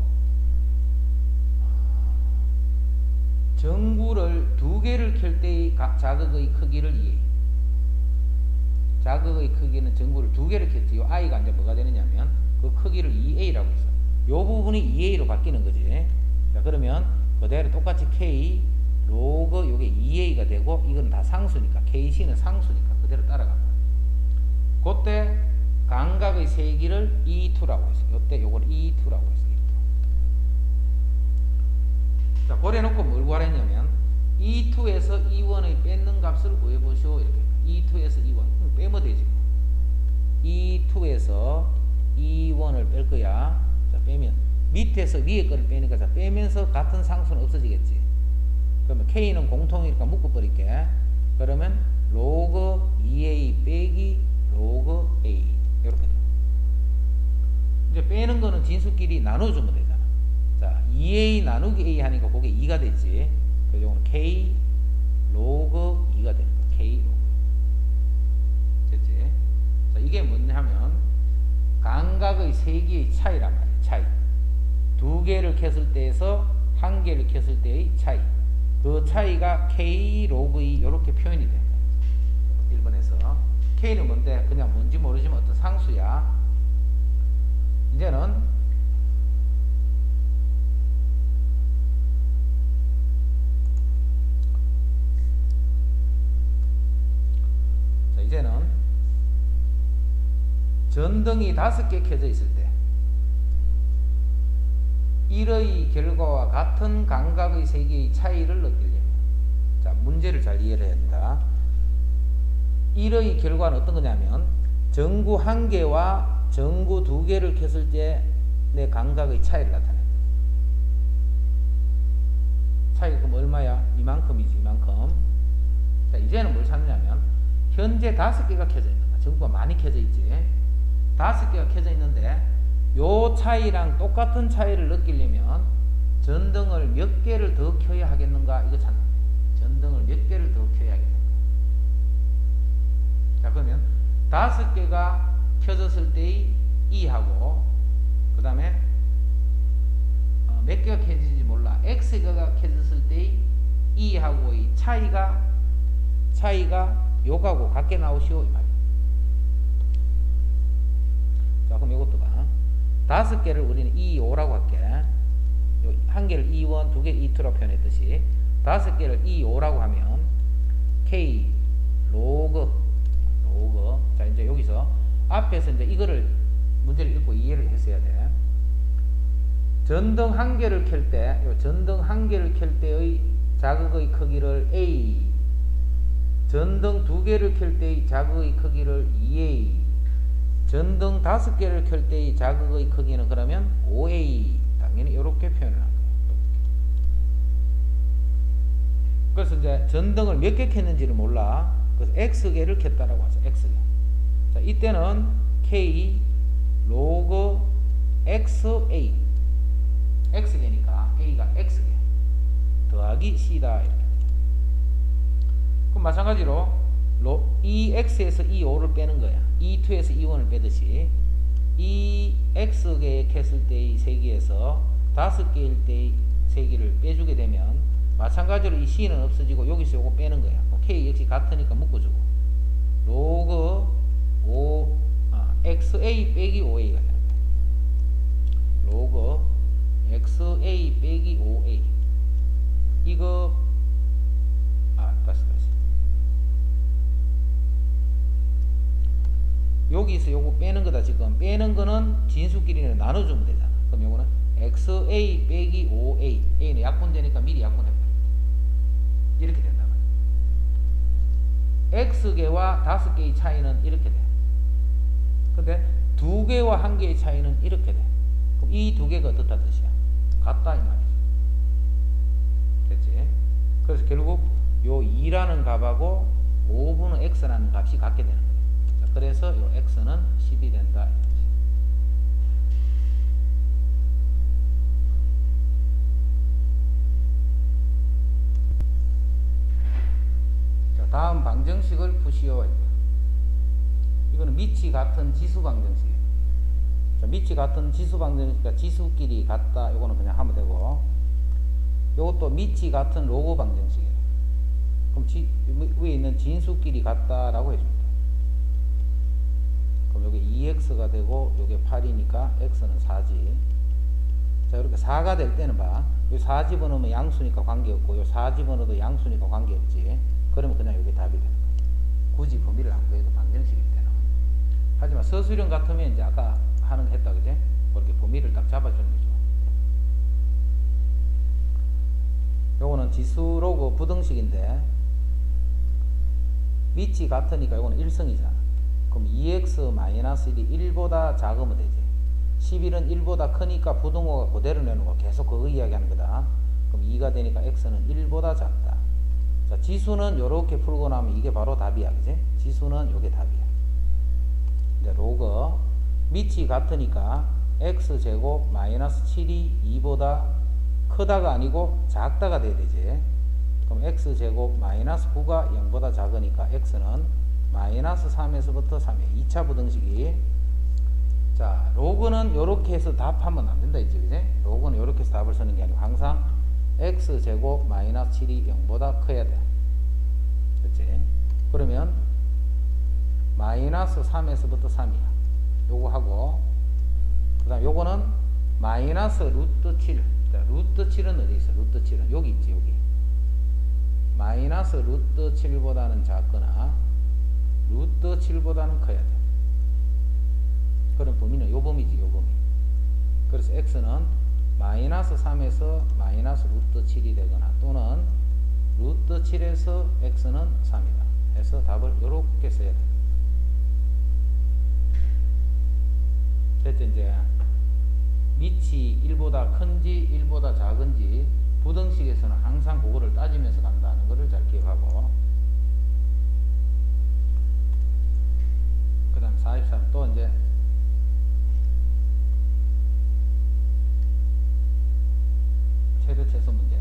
전구를 두 개를 켤 때의 자극의 크기를 E. 자극의 크기는 전구를 두 개를 켰지. 이 I가 이제 뭐가 되느냐면 그 크기를 EA라고 했어. 요 부분이 EA로 바뀌는 거지. 자, 그러면 그대로 똑같이 K 로그 요게 EA가 되고, 이건 다 상수니까 KC는 상수니까 그대로 따라가고. 그때 감각의 세기를 E2라고 했어. 요때 요걸 E2라고 했어. 자, 그래 놓고 뭘 구하랬냐면 E2에서 E1의 뺏는 값을 구해보시오. 이렇게. E2에서 E1. 빼면 되지. E2에서 E1을 뺄 거야. 자, 빼면 밑에서 위에 거를 빼니까, 자, 빼면서 같은 상수는 없어지겠지. 그러면 K는 공통이니까 묶어버릴게. 그러면 로그 2A 빼기 로그 A. 이렇게 돼. 이제 빼는 거는 진수끼리 나눠주면 되잖아. 자, 2A 나누기 A 하니까 그게 2가 됐지. 그래서 이거는 K 로그 2가 되는 거야. K 로그. 됐지? 자, 이게 뭐냐면 감각의 세기의 차이란 말이야. 차이. 두 개를 켰을 때에서 한 개를 켰을 때의 차이. 그 차이가 K 로그 2 이렇게 표현이 됩니다. 1번에서 K는 뭔데? 그냥 뭔지 모르지만 어떤 상수야. 이제는 전등이 5개 켜져 있을 때 1의 결과와 같은 감각의 세기의 차이를 느끼려면, 자, 문제를 잘 이해를 해야 된다. 1의 결과는 어떤 거냐면 전구 1개와 전구 2개를 켰을 때 내 감각의 차이를 나타낸다. 차이가 그럼 얼마야? 이만큼이지. 이만큼. 자, 이제는 뭘 찾느냐면 현재 5개가 켜져 있는 거야. 전구가 많이 켜져 있지. 5개가 켜져 있는데 요 차이랑 똑같은 차이를 느끼려면 전등을 몇 개를 더 켜야 하겠는가, 이거 찾는 거예요. 전등을 몇 개를 더 켜야 하겠는가. 자, 그러면 5개가 켜졌을 때의 E하고 그 다음에 몇 개가 켜지는지 몰라. X개가 켜졌을 때의 E하고의 차이가 요거하고 같게 나오시오, 이 말이야. 자, 그럼 이것도 봐. 5개를 우리는 E5라고 할게. 한 개를 E1, 두 개 E2라고 표현했듯이 5개를 E5라고 하면 K 로그. 자, 이제 여기서 앞에서 이제 이거를 문제를 읽고 이해를 했어야 돼. 전등 1개를 켤 때, 요 전등 1개를 켤 때의 자극의 크기를 A, 전등 2개를 켤 때의 자극의 크기를 2A, 전등 5개를 켤 때의 자극의 크기는 그러면 5A. 당연히 이렇게 표현을 한 거예요. 그래서 이제 전등을 몇 개 켰는지를 몰라. 그래서 X개를 켰다라고 하죠. X개. 자, 이때는 K 로그 X XA X개니까 A가 X개 더하기 C다 이렇게 돼요. 그럼 마찬가지로 EX에서 E5를 빼는 거야. E2에서 E1을 빼듯이 이 X개 했을 때의 세기에서 5개일 때의 세기를 빼주게 되면 마찬가지로 이 C는 없어지고 여기서 요거 빼는 거야. K 역시 같으니까 묶어주고 로그 XA 빼기 5A가 되는 거야. 로그 XA 빼기 5A 이거 다시 여기서 요거 빼는 거다. 지금 빼는 거는 진수끼리 나눠주면 되잖아. 그럼 요거는 XA 빼기 5A A는 약분되니까 미리 약분해버려. 이렇게 된다 말이야. X개와 5개의 차이는 이렇게 돼. 근데 2개와 1개의 차이는 이렇게 돼. 그럼 이 2개가 어떻다 뜻이야? 같다 이 말이지. 됐지? 그래서 결국 요 2라는 값하고 5분의 X라는 값이 같게 되는 거야. 자, 그래서 요 X는 10이 된다. 자, 다음 방정식을 푸시오. 이거는 밑이 같은 지수 방정식이에요. 자, 밑이 같은 지수 방정식이니까 지수끼리 같다. 이거는 그냥 하면 되고, 요것도 밑이 같은 로그 방정식이에요. 그럼 위에 있는 진수끼리 같다라고 해줍니다. 그럼 여기 2x가 되고 요게 8이니까 x는 4지. 자, 이렇게 4가 될 때는 봐. 요 4 집어넣으면 양수니까 관계없고 요 4 집어넣어도 양수니까 관계없지. 그러면 그냥 요게 답이 되는 거예요. 굳이 범위를 안 구해도 방정식일 때는. 하지만 서술형 같으면 이제 아까 하는 거 했다 그제? 그렇게 범위를 딱 잡아주는 거죠. 요거는 지수 로그 부등식인데 밑이 같으니까 요거는 1승이잖아. 그럼 2x-1이 1보다 작으면 되지. 11은 1보다 크니까 부등호가 그대로 내는 거 계속 그거 이야기하는 거다. 그럼 2가 되니까 x는 1보다 작다. 자, 지수는 요렇게 풀고 나면 이게 바로 답이야. 그지? 지수는 요게 답이야. 이제 로그 밑이 같으니까 x제곱 마이너스 7이 2보다 크다가 아니고 작다가 돼야 되지. 그럼 x제곱 마이너스 9가 0보다 작으니까 x는 마이너스 3에서부터 3이야. 2차 부등식이. 자, 로그는 요렇게 해서 답하면 안 된다 했지, 그지? 로그는 요렇게 해서 답을 쓰는 게 아니고 항상 x제곱 마이너스 7이 0보다 커야 돼. 그렇지? 그러면 마이너스 3에서부터 3이야. 요거 하고, 그 다음 요거는 마이너스 루트 7. 자, 루트 7은 어디 있어? 루트 7은 여기 있지, 여기. 마이너스 루트 7보다는 작거나 루트 7보다는 커야 돼. 그럼 범위는 요 범위지, 요 범위. 그래서 x는 마이너스 3에서 마이너스 루트 7이 되거나 또는 루트 7에서 x는 3이다 해서 답을 요렇게 써야 돼. 됐죠? 이제 밑이 1보다 큰지 1보다 작은지 부등식에서는 항상 그거를 따지면서 간다는 것을 잘 기억하고, 그 다음 43 또 이제 최대 최소 문제.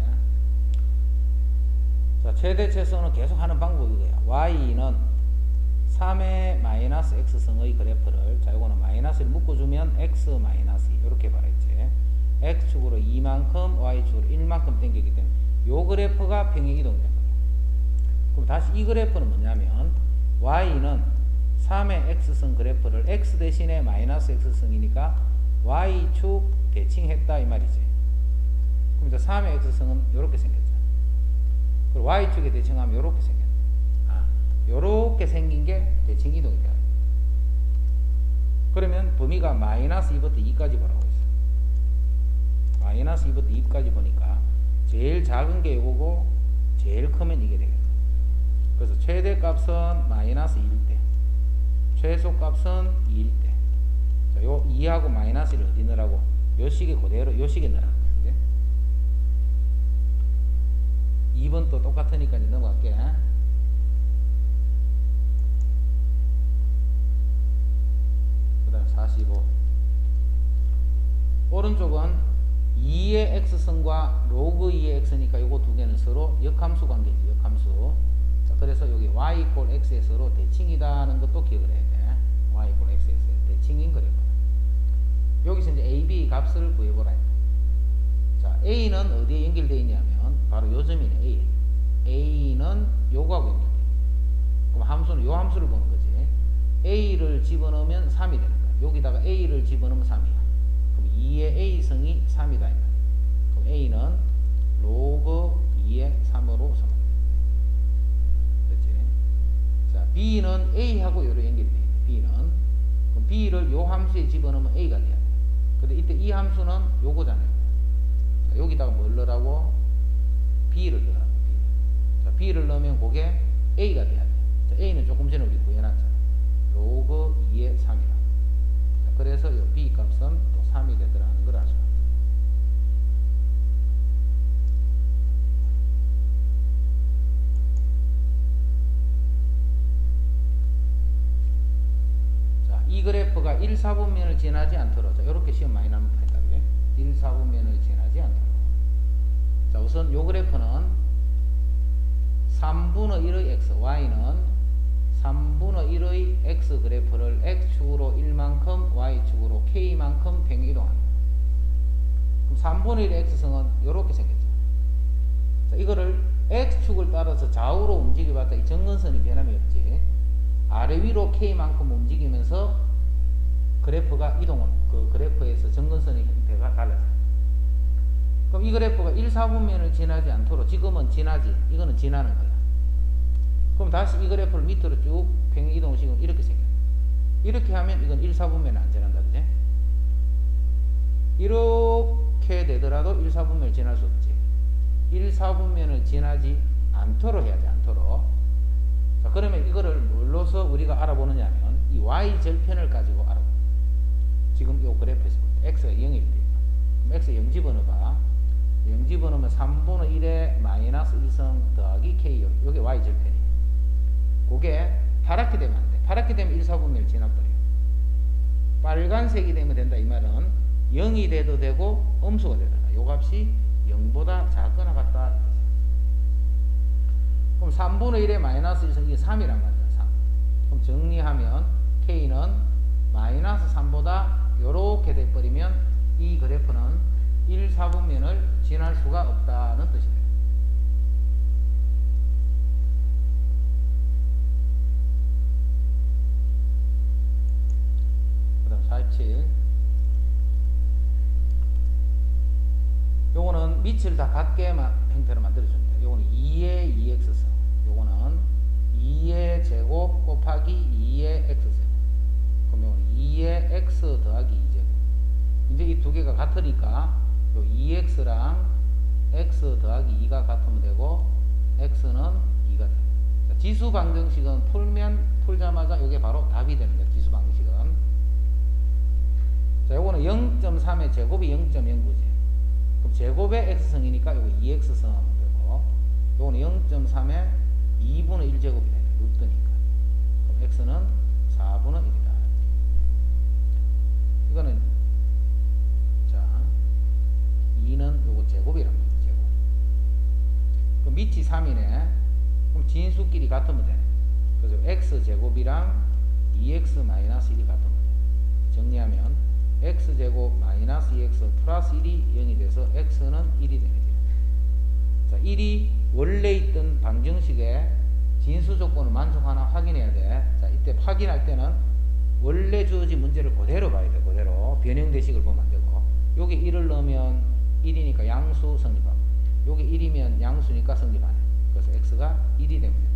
자, 최대 최소는 계속 하는 방법이 이거야. y는 3의 마이너스 x승의 그래프를, 자, 이거는 마이너스를 묶어주면 x 마이너스 2 이렇게 말했지. x축으로 2만큼 y축으로 1만큼 당기기 때문에 요 그래프가 평행이동된 거예요. 그럼 다시 이 그래프는 뭐냐면 y는 3의 x승 그래프를 x 대신에 마이너스 x승이니까 y축 대칭했다 이 말이지. 그럼 이제 3의 x승은 요렇게 생겼죠. 그리고 y축에 대칭하면 요렇게 생겼네. 요렇게 생긴 게 대칭 이동이 돼요. 그러면 범위가 마이너스 2부터 2까지 보라고 했어. 마이너스 2부터 2까지 보니까 제일 작은 게 이거고 제일 크면 이게 되겠다. 그래서 최대값은 마이너스 1일 때, 최소값은 2일 때. 자, 요 2하고 마이너스를 어디 넣으라고? 요 식에 그대로 요 식에 넣으라고. 2번 또 똑같으니까 이제 넘어갈게. 그 다음 45. 오른쪽은 2의 x승과 로그 2의 x니까 요거 두 개는 서로 역함수 관계지, 역함수. 자, 그래서 여기 y 이퀄 xs로 대칭이다는 것도 기억을 해야 돼. y 이퀄 xs의 대칭인 그래프. 여기서 이제 a, b 값을 구해보라. 자, a는 어디에 연결되어 있냐면 바로 요 점이네. a는 요거하고 연결돼. 그럼 함수는 요 함수를 보는 거지. a를 집어넣으면 3이 되는 거야. 여기다가 a를 집어넣으면 3이야. 그럼 2의 a승이 3이다. 그럼 a는 로그 2의 3으로 섭니다. 됐지? 자, b는 a하고 요로 연결이 되어 있네. b는. 그럼 b를 요 함수에 집어넣으면 a가 돼야 돼. 근데 이때 이 함수는 요거잖아요. 자, 여기다가 뭘 넣으라고? b를 넣으라고. b. 자, b를 넣으면 그게 a가 돼야 돼. 자, a는 조금 전에 우리 구해놨잖아. 로그 2의 3이라. 자, 그래서 이 b 값은 또 3이 되더라는 걸 아죠. 자, 이 그래프가 1, 4분면을 지나지 않도록. 자, 이렇게 시험 많이 나면 했다. 그래? 1, 4분면을 지나지 않도록. 자, 우선 요 그래프는 3분의 1의 x, y는 3분의 1의 x 그래프를 x축으로 1만큼 y축으로 k만큼 평행 이동한다. 그럼 3분의 1의 x승은 이렇게 생겼죠. 자, 이거를 x축을 따라서 좌우로 움직여봤자 이 정근선이 변함이 없지. 아래 위로 k만큼 움직이면서 그래프가 이동을, 그 그래프에서 정근선의 형태가 달라져요. 그럼 이 그래프가 1, 4분면을 지나지 않도록, 지금은 지나지, 이거는 지나는 거야. 그럼 다시 이 그래프를 밑으로 쭉 평행 이동을 시키면 이렇게 생겨요. 이렇게 하면 이건 1, 4분면은 안 지난다. 그지? 이렇게 되더라도 1, 4분면을 지날 수 없지. 1, 4분면을 지나지 않도록 해야 돼. 않도록. 자, 그러면 이거를 뭘로서 우리가 알아보느냐 하면 이 y절편을 가지고 알아보. 지금 이 그래프에서 볼 때 x가 0일 때 그럼 x에 0 집어넣어봐. 0 집어넣으면 3분의 1에 마이너스 1성 더하기 k. 요게 y절편이야. 그게 파랗게 되면 안 돼. 파랗게 되면 1, 4분면을 지나버려. 빨간색이 되면 된다. 이 말은 0이 돼도 되고 음수가 되더라. 요 값이 0보다 작거나 같다. 그럼 3분의 1에 마이너스 1성 이게 3이란 말이야. 3. 그럼 정리하면 k는 마이너스 3보다 요렇게 돼버리면 이 그래프는 1, 4분면을 지날 수가 없다는 뜻이에요. 그 다음 47. 요거는 밑을 다 같게 형태로 만들어줍니다. 요거는 2의 2x승. 요거는 2의 제곱 곱하기 2의 x제곱. 그럼 요거는 2의 x 더하기 2제곱. 이제 이 두 개가 같으니까 요 2x랑 x 더하기 2가 같으면 되고 x는 2가 돼요. 자, 지수 방정식은 풀자마자 요게 바로 답이 되는 거예요. 지수 방정식은. 자, 요거는 0.3의 제곱이 0.09지. 그럼 제곱의 x승이니까 요거 2x승 하면 되고, 요거는 0.3의 2분의 1제곱이 되네. 루트니까. 그럼 x는 4분의 1이다. 이거는, 자, 2는 요거 제곱이란 말이야. 제곱. 그럼 밑이 3이네. 그럼 진수끼리 같으면 되네. 그래서 x제곱이랑 2x 마이너스 1이 같으면 돼. 정리하면 x제곱 마이너스 2x 플러스 1이 0이 돼서 x는 1이 되는 거죠. 자, 1이 원래 있던 방정식의 진수 조건을 만족하나 확인해야 돼. 자, 이때 확인할 때는 원래 주어진 문제를 그대로 봐야 돼. 그대로 변형대식을 보면 안 되고, 여기 1을 넣으면 1이니까 양수 성립하고, 여기 1이면 양수니까 성립하네. 그래서 x가 1이 되면 됩니다.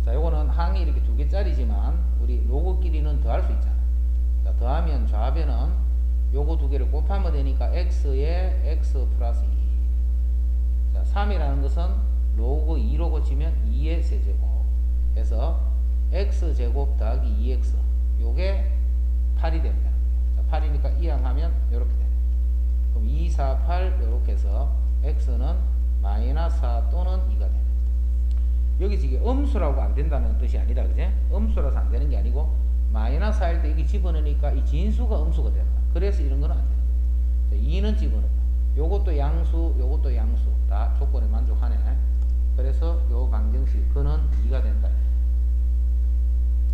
자, 요거는 항이 이렇게 두 개짜리지만 우리 로그끼리는 더할 수 있잖아. 자, 더하면 좌변은 요거 두 개를 곱하면 되니까 x에 x 플러스 2. 자, 3이라는 것은 로그 2로 고치면 2의 세제곱 해서 x제곱 더하기 2x, 요게 8이 됩니다. 자, 8이니까 이항하면 요렇게 돼요. 그럼 2, 4, 8 요렇게 해서 x는 마이너스 4 또는 2가 됩니다. 여기 지금 음수라고 안 된다는 뜻이 아니다. 그지? 음수라서 안 되는 게 아니고 마이너스 할 때 여기 집어넣으니까 이 진수가 음수가 되는 거야. 그래서 이런 거는 안 되는 거야. 2는 집어넣어. 요것도 양수, 요것도 양수. 다 조건에 만족하네. 그래서 요 방정식 그는 2가 된다.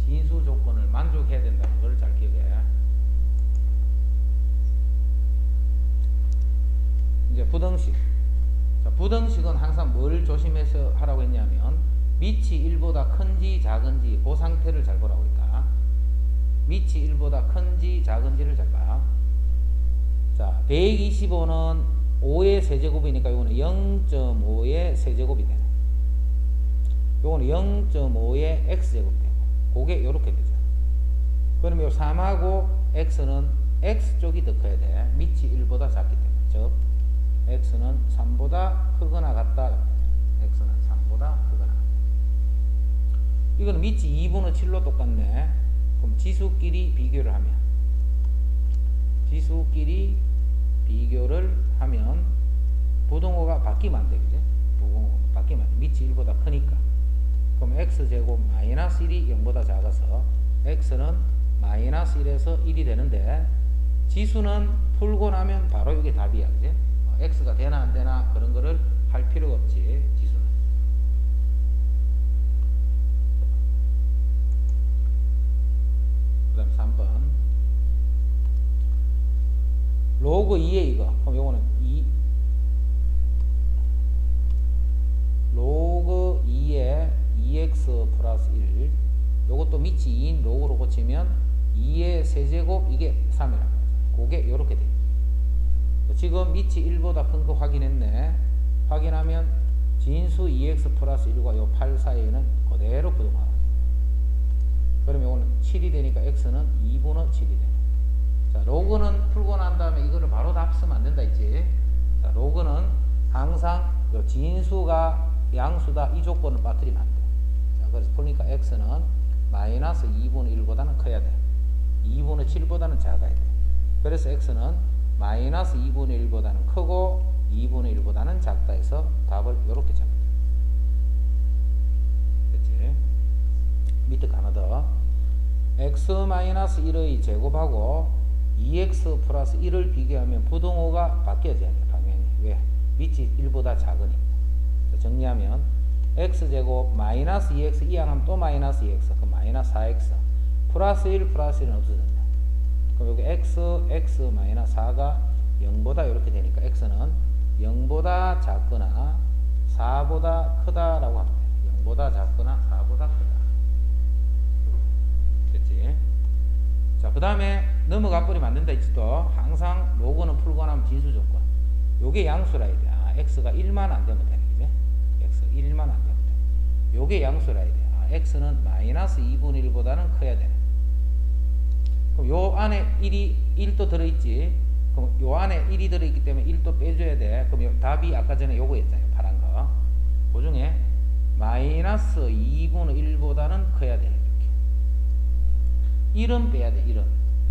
진수 조건을 만족해야 된다는 걸 잘 기억해. 이제 부등식. 자, 부등식은 항상 뭘 조심해서 하라고 했냐면 밑이 1보다 큰지 작은지 그 상태를 잘 보라고 했다. 밑이 1보다 큰지 작은지를 잘 봐. 자, 125는 5의 세제곱이니까 이거는 0.5의 세제곱이 되네. 요거는 0.5의 x제곱 되고 그게 요렇게 되죠. 그러면 요 3하고 x는 x쪽이 더 커야 돼. 밑이 1보다 작기 때문에. 즉 x는 3보다 크거나 같다. x는 3보다 크거나 같다. 이거는 밑이 2분의 7로 똑같네. 그럼 지수끼리 비교를 하면 부등호가 바뀌면 안 돼. 그지? 부등호가 바뀌면 안 돼. 밑이 1보다 크니까. 그럼 x제곱 마이너스 1이 0보다 작아서 x는 마이너스 1에서 1이 되는데 지수는 풀고 나면 바로 이게 답이야. 그지? x가 되나 안 되나 그런 거를 할 필요가 없지. 지수는. 그 다음 3번 로그 2에 이거. 그럼 요거는 2 로그 2에 2x 플러스 1 요것도 밑이 2인 로그로 고치면 2의 세제곱 이게 3이라고 하죠. 그게 요렇게 됩니다. 지금 밑이 1보다 큰 거 확인했네. 확인하면 진수 2x 플러스 1과 요 8 사이에는 그대로 부등호가. 그러면 요거는 7이 되니까 x는 2분의 7이 되네. 자, 로그는 풀고 난 다음에 이거를 바로 답 쓰면 안 된다 했지. 자, 로그는 항상 요 진수가 양수다 이 조건을 빠뜨리면 안 돼. 자, 그래서 풀니까 x는 마이너스 2분의 1보다는 커야 돼. 2분의 7보다는 작아야 돼. 그래서 x는 마이너스 2분의 1보다는 크고 2분의 1보다는 작다 해서 답을 이렇게 잡아야 돼. 됐지? 밑에 하나 더. x-1의 제곱하고 2x 플러스 1을 비교하면 부등호가 바뀌어져야 돼. 방향이. 왜? 밑이 1보다 작으니까. 정리하면 x제곱 마이너스 2x 이항하면 또 마이너스 2x 그럼 마이너스 4x 플러스 1 플러스 1은 없어졌네. 그럼 여기 x 마이너스 4가 0보다 이렇게 되니까 x는 0보다 작거나 4보다 크다라고 합니다. 0보다 작거나 4보다 크다. 됐지? 자, 그 다음에 넘어가 버리면 안 된다 했지. 또 항상 로그는 풀고 나면 진수 조건. 요게 양수라 해야 돼. 아, x가 1만 안 되면 되네. 그지? x 1만 안 되면 돼. 요게 양수라 해야 돼. 아, x는 마이너스 2분의 1보다는 커야 되네. 그럼 요 안에 1도 들어있지. 그럼 요 안에 1이 들어있기 때문에 1도 빼줘야 돼. 그럼 요 답이 아까 전에 요거 했잖아요. 파란 거. 그 중에 마이너스 2분의 1보다는 커야 돼. 이렇게. 1은 빼야 돼.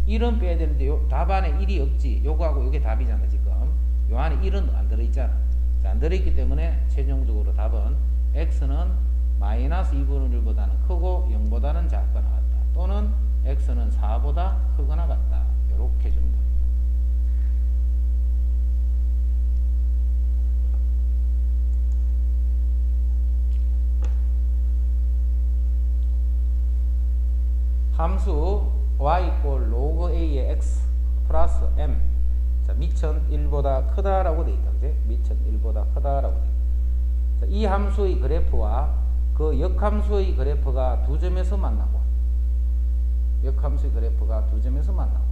1은 빼야 되는데 요 답 안에 1이 없지. 요거하고 요게 답이잖아. 지금 요 안에 1은 안 들어있잖아. 자, 안 들어있기 때문에 최종적으로 답은 x는 마이너스 2분의 1보다는 크고 0보다는 작거나 같다. 또는 x는 4보다 크거나 같다. 이렇게 좀 더. 함수 y 이꼴 로그 a의 x 플러스 m. 자, 미천 1보다 크다라고 돼 있다. 그지? 미천 1보다 크다라고 돼 있다. 자, 이 함수의 그래프와 그 역함수의 그래프가 두 점에서 만나고, 역함수의 그래프가 두 점에서 만나고.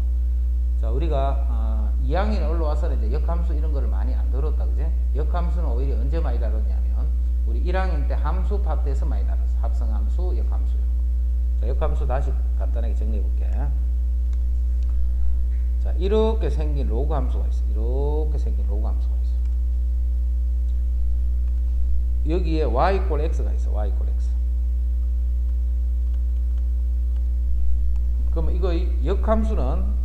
자, 우리가 2학년에 올라와서는 이제 역함수 이런 거를 많이 안 다뤘다. 그지? 역함수는 오히려 언제 많이 다뤘냐면 우리 1학년 때 함수 파트에서 많이 다뤘어. 합성함수, 역함수. 자, 역함수 다시 간단하게 정리해 볼게. 자, 이렇게 생긴 로그 함수가 있어. 이렇게 생긴 로그 함수가 있어. 여기에 y 이꼴 x가 있어. y 이꼴 x. 그럼 이거 역함수는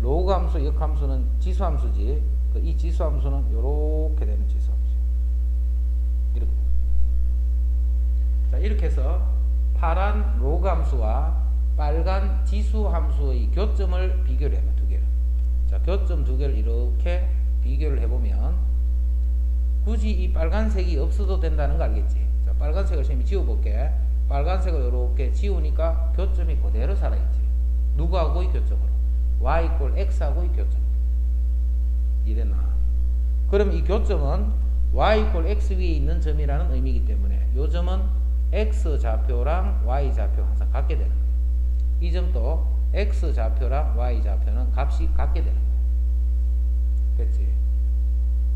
로그 함수, 역함수는 지수함수지. 이 지수함수는 이렇게 되는 지수함수. 이렇게. 자, 이렇게 해서 파란 로그 함수와 빨간 지수 함수의 교점을 비교를 해봐. 두 개를. 자, 교점 두 개를 이렇게 비교를 해보면 굳이 이 빨간색이 없어도 된다는 거 알겠지? 자, 빨간색을 선생님이 지워볼게. 빨간색을 이렇게 지우니까 교점이 그대로 살아있지. 누구하고의 교점으로? y = x하고의 교점으로. 이랬나? 그럼 이 교점은 y = x 위에 있는 점이라는 의미이기 때문에 이 점은 x 좌표랑 y 좌표 항상 같게 되는 거예요. 이 점도 x 좌표랑 y 좌표는 값이 같게 되는 거예요. 됐지?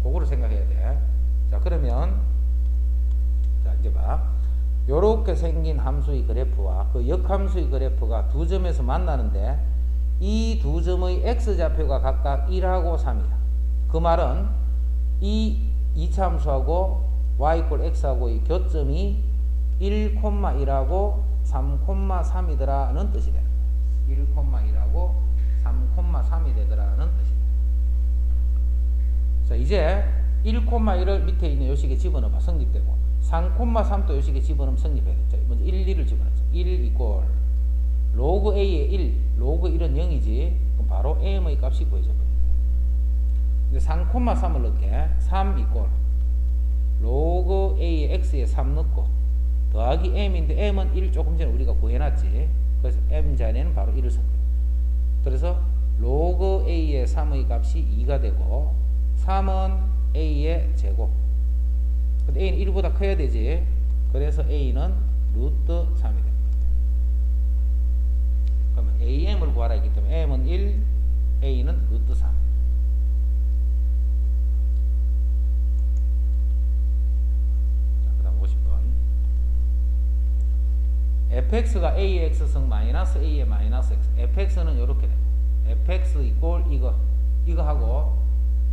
그거를 생각해야 돼. 자, 그러면 자, 이제 봐. 요렇게 생긴 함수의 그래프와 그 역함수의 그래프가 두 점에서 만나는데 이 두 점의 x좌표가 각각 1하고 3이야. 그 말은 이 2차 함수하고 y = x하고의 교점이 1,1하고 3,3이더라는 뜻이 되는 거야. 1,1하고 3,3이 되더라는 뜻이 돼. 자, 이제 1,1을 밑에 있는 요식에 집어넣어봐. 성립되고 3,3도 요식에 집어넣으면 성립해야 돼. 자, 먼저 1, 2를 집어넣자. 1 = 로그 a의 1, 로그 1은 0이지. 그럼 바로 m의 값이 구해져 버립니다. 이제 3,3을 넣게. 3 = 로그 a의 x에 3 넣고 더하기 m인데 m은 1 조금 전에 우리가 구해놨지. 그래서 m 자리에는 바로 1을 쓴 거예요. 그래서 로그 a의 3의 값이 2가 되고 3은 a의 제곱. 근데 a는 1보다 커야 되지. 그래서 a는 루트 3이 됩니다. 그러면 am을 구하라 했기 때문에 m은 1, a는 루트 3. fx가 a의 x승 마이너스 a의 마이너스 x. fx는 이렇게 돼. fx = 이거 하고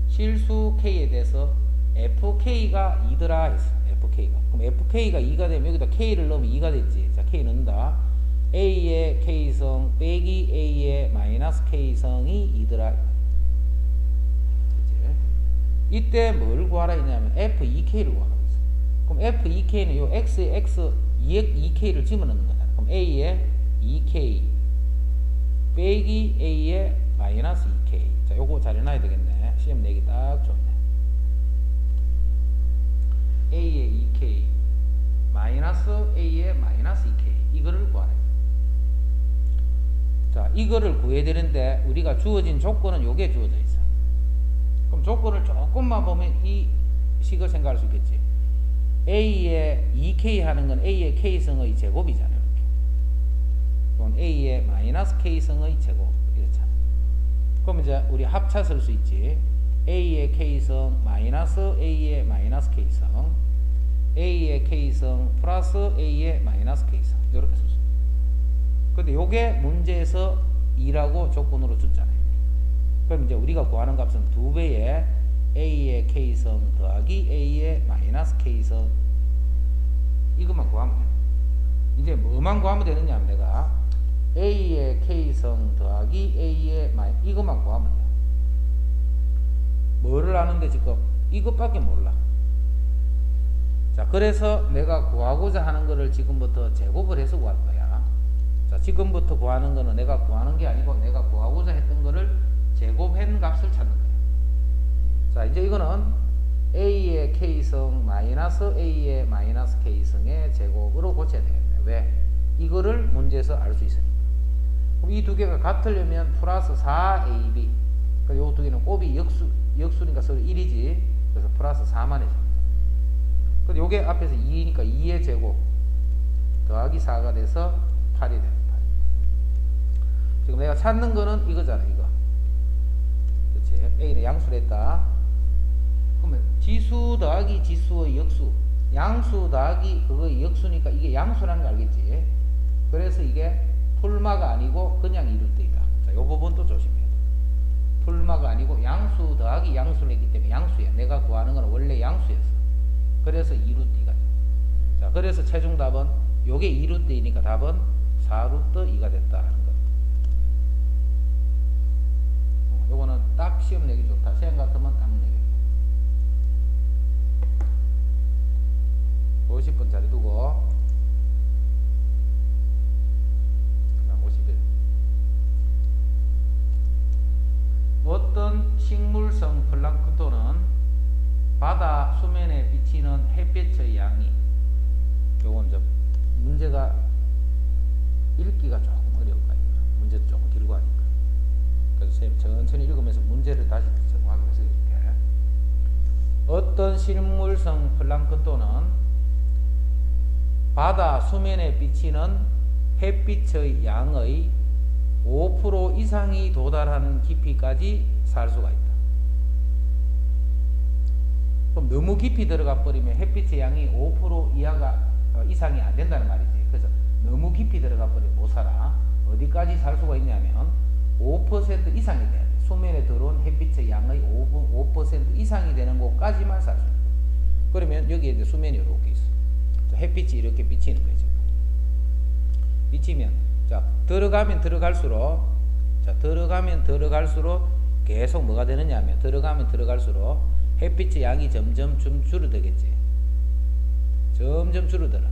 실수 k에 대해서 fk가 2더라 했어. fk가. 그럼 fk가 2가 되면 여기다 k를 넣으면 2가 됐지. 자, k 넣는다. a의 k승 빼기 a의 마이너스 k승이 2더라. 그치? 이때 뭘 구하라 했냐면 f2k를 구하라고 했어. 그럼 f2k는 요 x의 x 2k를 집어넣는 거잖아. 그럼 a의 2k 빼기 a의 마이너스 2k. 자, 요거 잘 해놔야 되겠네. 시험 내기 딱 좋네. a의 2k 마이너스 a의 마이너스 2k 이거를 구하라. 자, 이거를 구해야 되는데 우리가 주어진 조건은 요게 주어져 있어. 그럼 조건을 조금만 보면 이 식을 생각할 수 있겠지. a의 2k 하는 건 a의 k승의 제곱이잖아요. 이렇게. 그건 a의 마이너스 k승의 제곱 이렇잖아. 그럼 이제 우리 합차 쓸 수 있지. a의 k승 마이너스 a의 마이너스 k승, a의 k승 플러스 a의 마이너스 k승 이렇게 쓸 수 있어요. 근데 요게 문제에서 2라고 조건으로 줬잖아요. 그럼 이제 우리가 구하는 값은 2배의 a의 k승 더하기 a의 마이너스 k승 이것만 구하면 돼. 이제 뭐만 구하면 되느냐 하면 내가 a의 k승 더하기 a의 이것만 구하면 돼. 뭐를 아는데 지금 이것밖에 몰라. 자, 그래서 내가 구하고자 하는 거를 지금부터 제곱을 해서 구할 거야. 자, 지금부터 구하는 거는 내가 구하는 게 아니고 내가 구하고자 했던 거를 제곱한 값을 찾는 거야. 자, 이제 이거는 a의 k승 마이너스 a의 마이너스 k승의 제곱으로 고쳐야 되겠네. 왜? 이거를 문제에서 알 수 있으니까. 그럼 이 두 개가 같으려면 플러스 4ab. 그러니까 요 두 개는 곱이 역수니까 서로 1이지. 그래서 플러스 4만 해줍니다. 근데 요게 앞에서 2니까 2의 제곱 더하기 4가 돼서 8이 됩니다. 지금 내가 찾는 거는 이거잖아, 이거. 그치? a는 양수를 했다. 그러면 지수 더하기 지수의 역수, 양수 더하기 그거의 역수니까 이게 양수라는 거 알겠지? 그래서 이게 풀마가 아니고 그냥 이룰때이다. 자, 요 부분도 조심해야 돼. 풀마가 아니고 양수 더하기 양수를 했기 때문에 양수야. 내가 구하는 건 원래 양수였어. 그래서 2루트가 돼. 자, 그래서 최종 답은 요게 2루트이니까 답은 4루트 2가 됐다라는 거. 요거는 딱 시험 내기 좋다. 시험 같으면 딱 내기. 50분 자리 두고 식물성 플랑크톤은 바다 수면에 비치는 햇빛의 양이, 요건 이제 문제가 읽기가 조금 어려울 거예요. 문제도 조금 길고 하니까. 그래서 선생님 천천히 읽으면서 문제를 다시 정확하게 해석해 줄게. 어떤 식물성 플랑크톤은 바다 수면에 비치는 햇빛의 양의 5% 이상이 도달하는 깊이까지 살 수가 있다. 그럼 너무 깊이 들어가 버리면 햇빛의 양이 5% 이상이 안 된다는 말이지. 그래서 너무 깊이 들어가 버리면 못 살아. 어디까지 살 수가 있냐면 5% 이상이 돼야 돼. 수면에 들어온 햇빛의 양의 5% 이상이 되는 곳까지만 살 수 있다. 그러면 여기에 이제 수면이 이렇게 있어. 햇빛이 이렇게 비치는 거지. 비치면 자 들어가면 들어갈수록 계속 뭐가 되느냐 하면 들어갈수록 햇빛의 양이 점점 좀 줄어들겠지. 점점 줄어들어.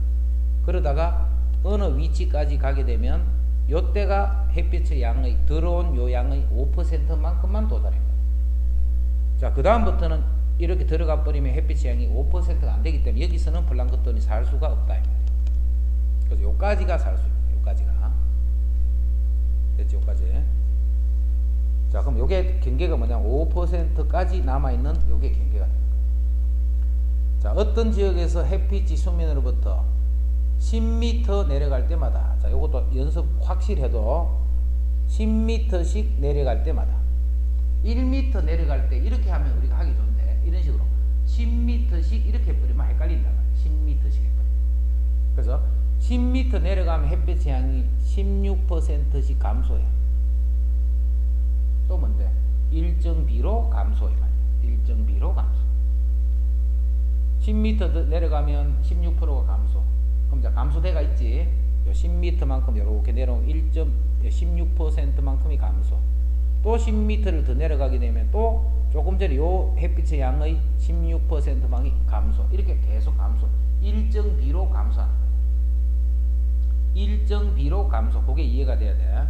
그러다가 어느 위치까지 가게 되면 요때가 햇빛의 양의 들어온 요 양의 5%만큼만 도달한 거야. 자, 그 다음부터는 이렇게 들어가 버리면 햇빛의 양이 5%가 안 되기 때문에 여기서는 플랑크톤이 살 수가 없다. 그래서 요까지가 살 수 있는 거야. 요까지가. 됐지? 요까지. 자, 그럼 요게 경계가 뭐냐면 5%까지 남아있는 요게 경계가 됩니다. 자, 어떤 지역에서 햇빛이 수면으로부터 10m 내려갈 때마다, 자, 요것도 연습 확실히 해도 10m씩 내려갈 때마다 1m 내려갈 때 이렇게 하면 우리가 하기 좋은데 이런 식으로 10m씩 이렇게 해버리면 헷갈린단 말이에요. 10m씩 해버리면. 그래서 10m 내려가면 햇빛의 양이 16%씩 감소해. 또 뭔데? 일정 비로 감소해 말이야. 일정 비로 감소. 10m 내려가면 16%가 감소. 그럼 이제 감소대가 있지. 요 10m만큼 이렇게 내려오면 16%만큼이 감소. 또 10m를 더 내려가게 되면 또 조금 전에 요 햇빛의 양의 16%만이 감소. 이렇게 계속 감소. 일정 비로 감소하는 거예요. 일정 비로 감소. 그게 이해가 돼야 돼.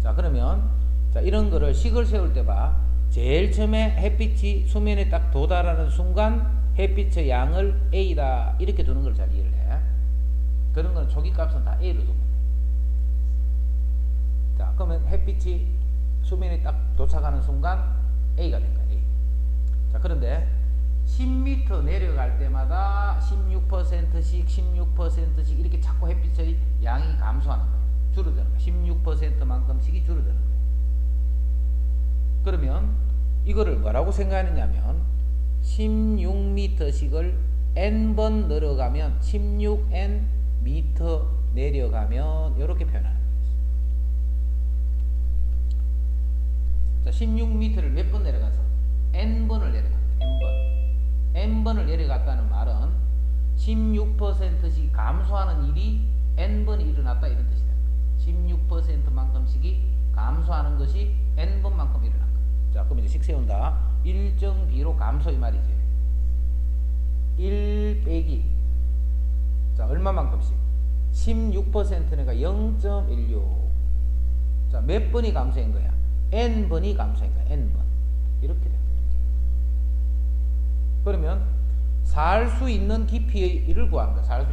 자, 그러면 자, 이런 거를 식을 세울 때 봐. 제일 처음에 햇빛이 수면에 딱 도달하는 순간 햇빛의 양을 A다 이렇게 두는 걸 잘 이해를 해. 그런 거는 초기값은 다 A로 두면 돼. 자, 그러면 햇빛이 수면에 딱 도착하는 순간 A가 된 거야. A. 자, 그런데 10m 내려갈 때마다 16%씩 이렇게 자꾸 햇빛의 양이 감소하는 거야. 줄어드는 거야. 16%만큼씩이 줄어드는 거야. 그러면 이거를 뭐라고 생각하느냐면 16m씩을 n번 내려가면 16n 미터 내려가면 이렇게 표현하는 거예요. 자, 16m를 몇 번 내려가서 n번을 내려갑니다. n번을 내려갔다는 말은 16%씩 감소하는 일이 n번이 일어났다 이런 뜻이다. 16%만큼씩이 감소하는 것이 n번만큼 일어난 거예요. 자, 그럼 이제 식 세운다. 일정 비로 감소 이 말이지. 1 빼기 자, 얼마만큼씩? 16%니까 0.16. 자, 몇 번이 감소한 거야? n번이 감소한 거야. n번. 이렇게 됩니다. 그러면 살 수 있는 깊이의 일을 구하는 거야. 살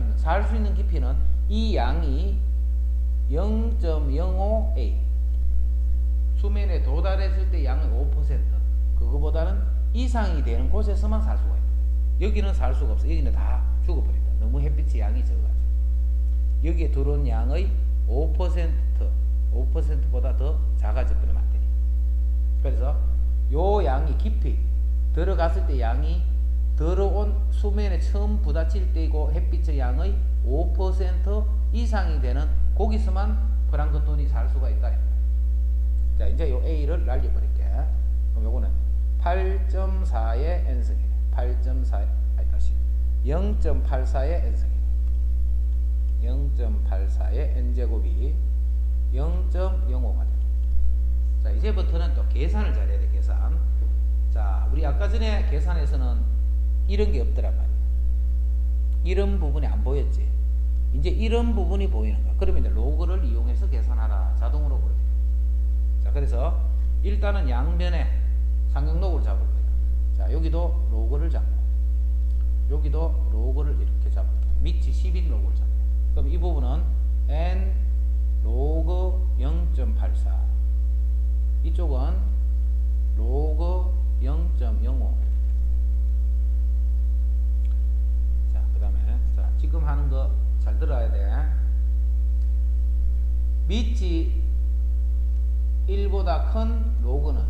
수 있는 깊이는 이 양이 0.05a. 수면에 도달했을 때 양의 5%. 그거보다는 이상이 되는 곳에서만 살 수가 있는 거야. 여기는 살 수가 없어. 여기는 다 죽어버린다. 너무 햇빛의 양이 적어가지고. 여기에 들어온 양의 5%보다 더 작아져 버리면 안 되니. 그래서 요 양이 깊이 들어갔을 때 양이 들어온 수면에 처음 부딪힐 때이고 햇빛의 양의 5% 이상이 되는 거기서만 플랑크톤이 살 수가 있다. 자, 이제 요 A를 날려버릴게. 그럼 요거는 8.4의 n승이네. 0.84의 n승이네. 0.84의 n제곱이 0.05가 돼. 자, 이제부터는 또 계산을 잘해야 돼. 계산. 자, 우리 아까 전에 계산에서는 이런 게 없더란 말이야. 이런 부분이 안 보였지. 이제 이런 부분이 보이는 거야. 그러면 이제 로그를 이용해서 계산하라. 자동으로 그렇게. 자, 그래서 일단은 양변에 상경 로그를 잡을 거예요. 자, 여기도 로그를 잡고, 여기도 로그를 이렇게 잡을 거예요. 밑이 10인 로그를 잡아요. 그럼 이 부분은 n 로그 0.84, 이쪽은 로그 0.05. 자, 그 다음에 자, 지금 하는 거 잘 들어야 돼. 밑이 1보다 큰 로그는,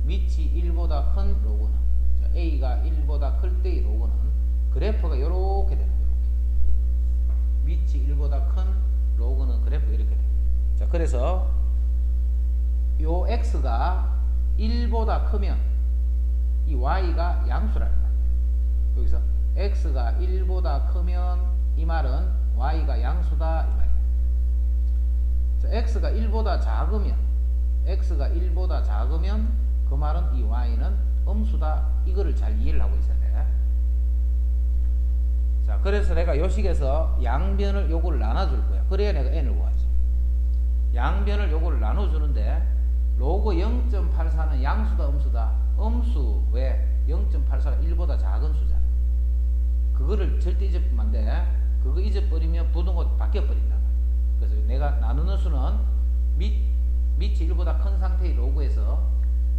밑이 1보다 큰 로그는, 자, A가 1보다 클 때의 로그는 그래프가 이렇게 되는 거예요. 밑이 1보다 큰 로그는 그래프가 이렇게 돼요. 자, 그래서 요 X가 1보다 크면 이 Y가 양수라는 말이에요. 여기서 X가 1보다 크면 이 말은 Y가 양수다 이 말이에요. 자, X가 1보다 작으면, X가 1보다 작으면 그 말은 이 Y는 음수다. 이거를 잘 이해를 하고 있어야 돼. 자, 그래서 내가 요 식에서 양변을 요거를 나눠줄 거야. 그래야 내가 n을 구하지. 양변을 요거를 나눠주는데 로그 0.84는 양수다 음수다? 음수. 왜? 0.84가 1보다 작은 수잖아. 그거를 절대 잊어버리면 안 돼. 그거 잊어버리면 부등호 바뀌어버린다. 그래서 내가 나누는 수는 밑이 1보다 큰 상태의 로그에서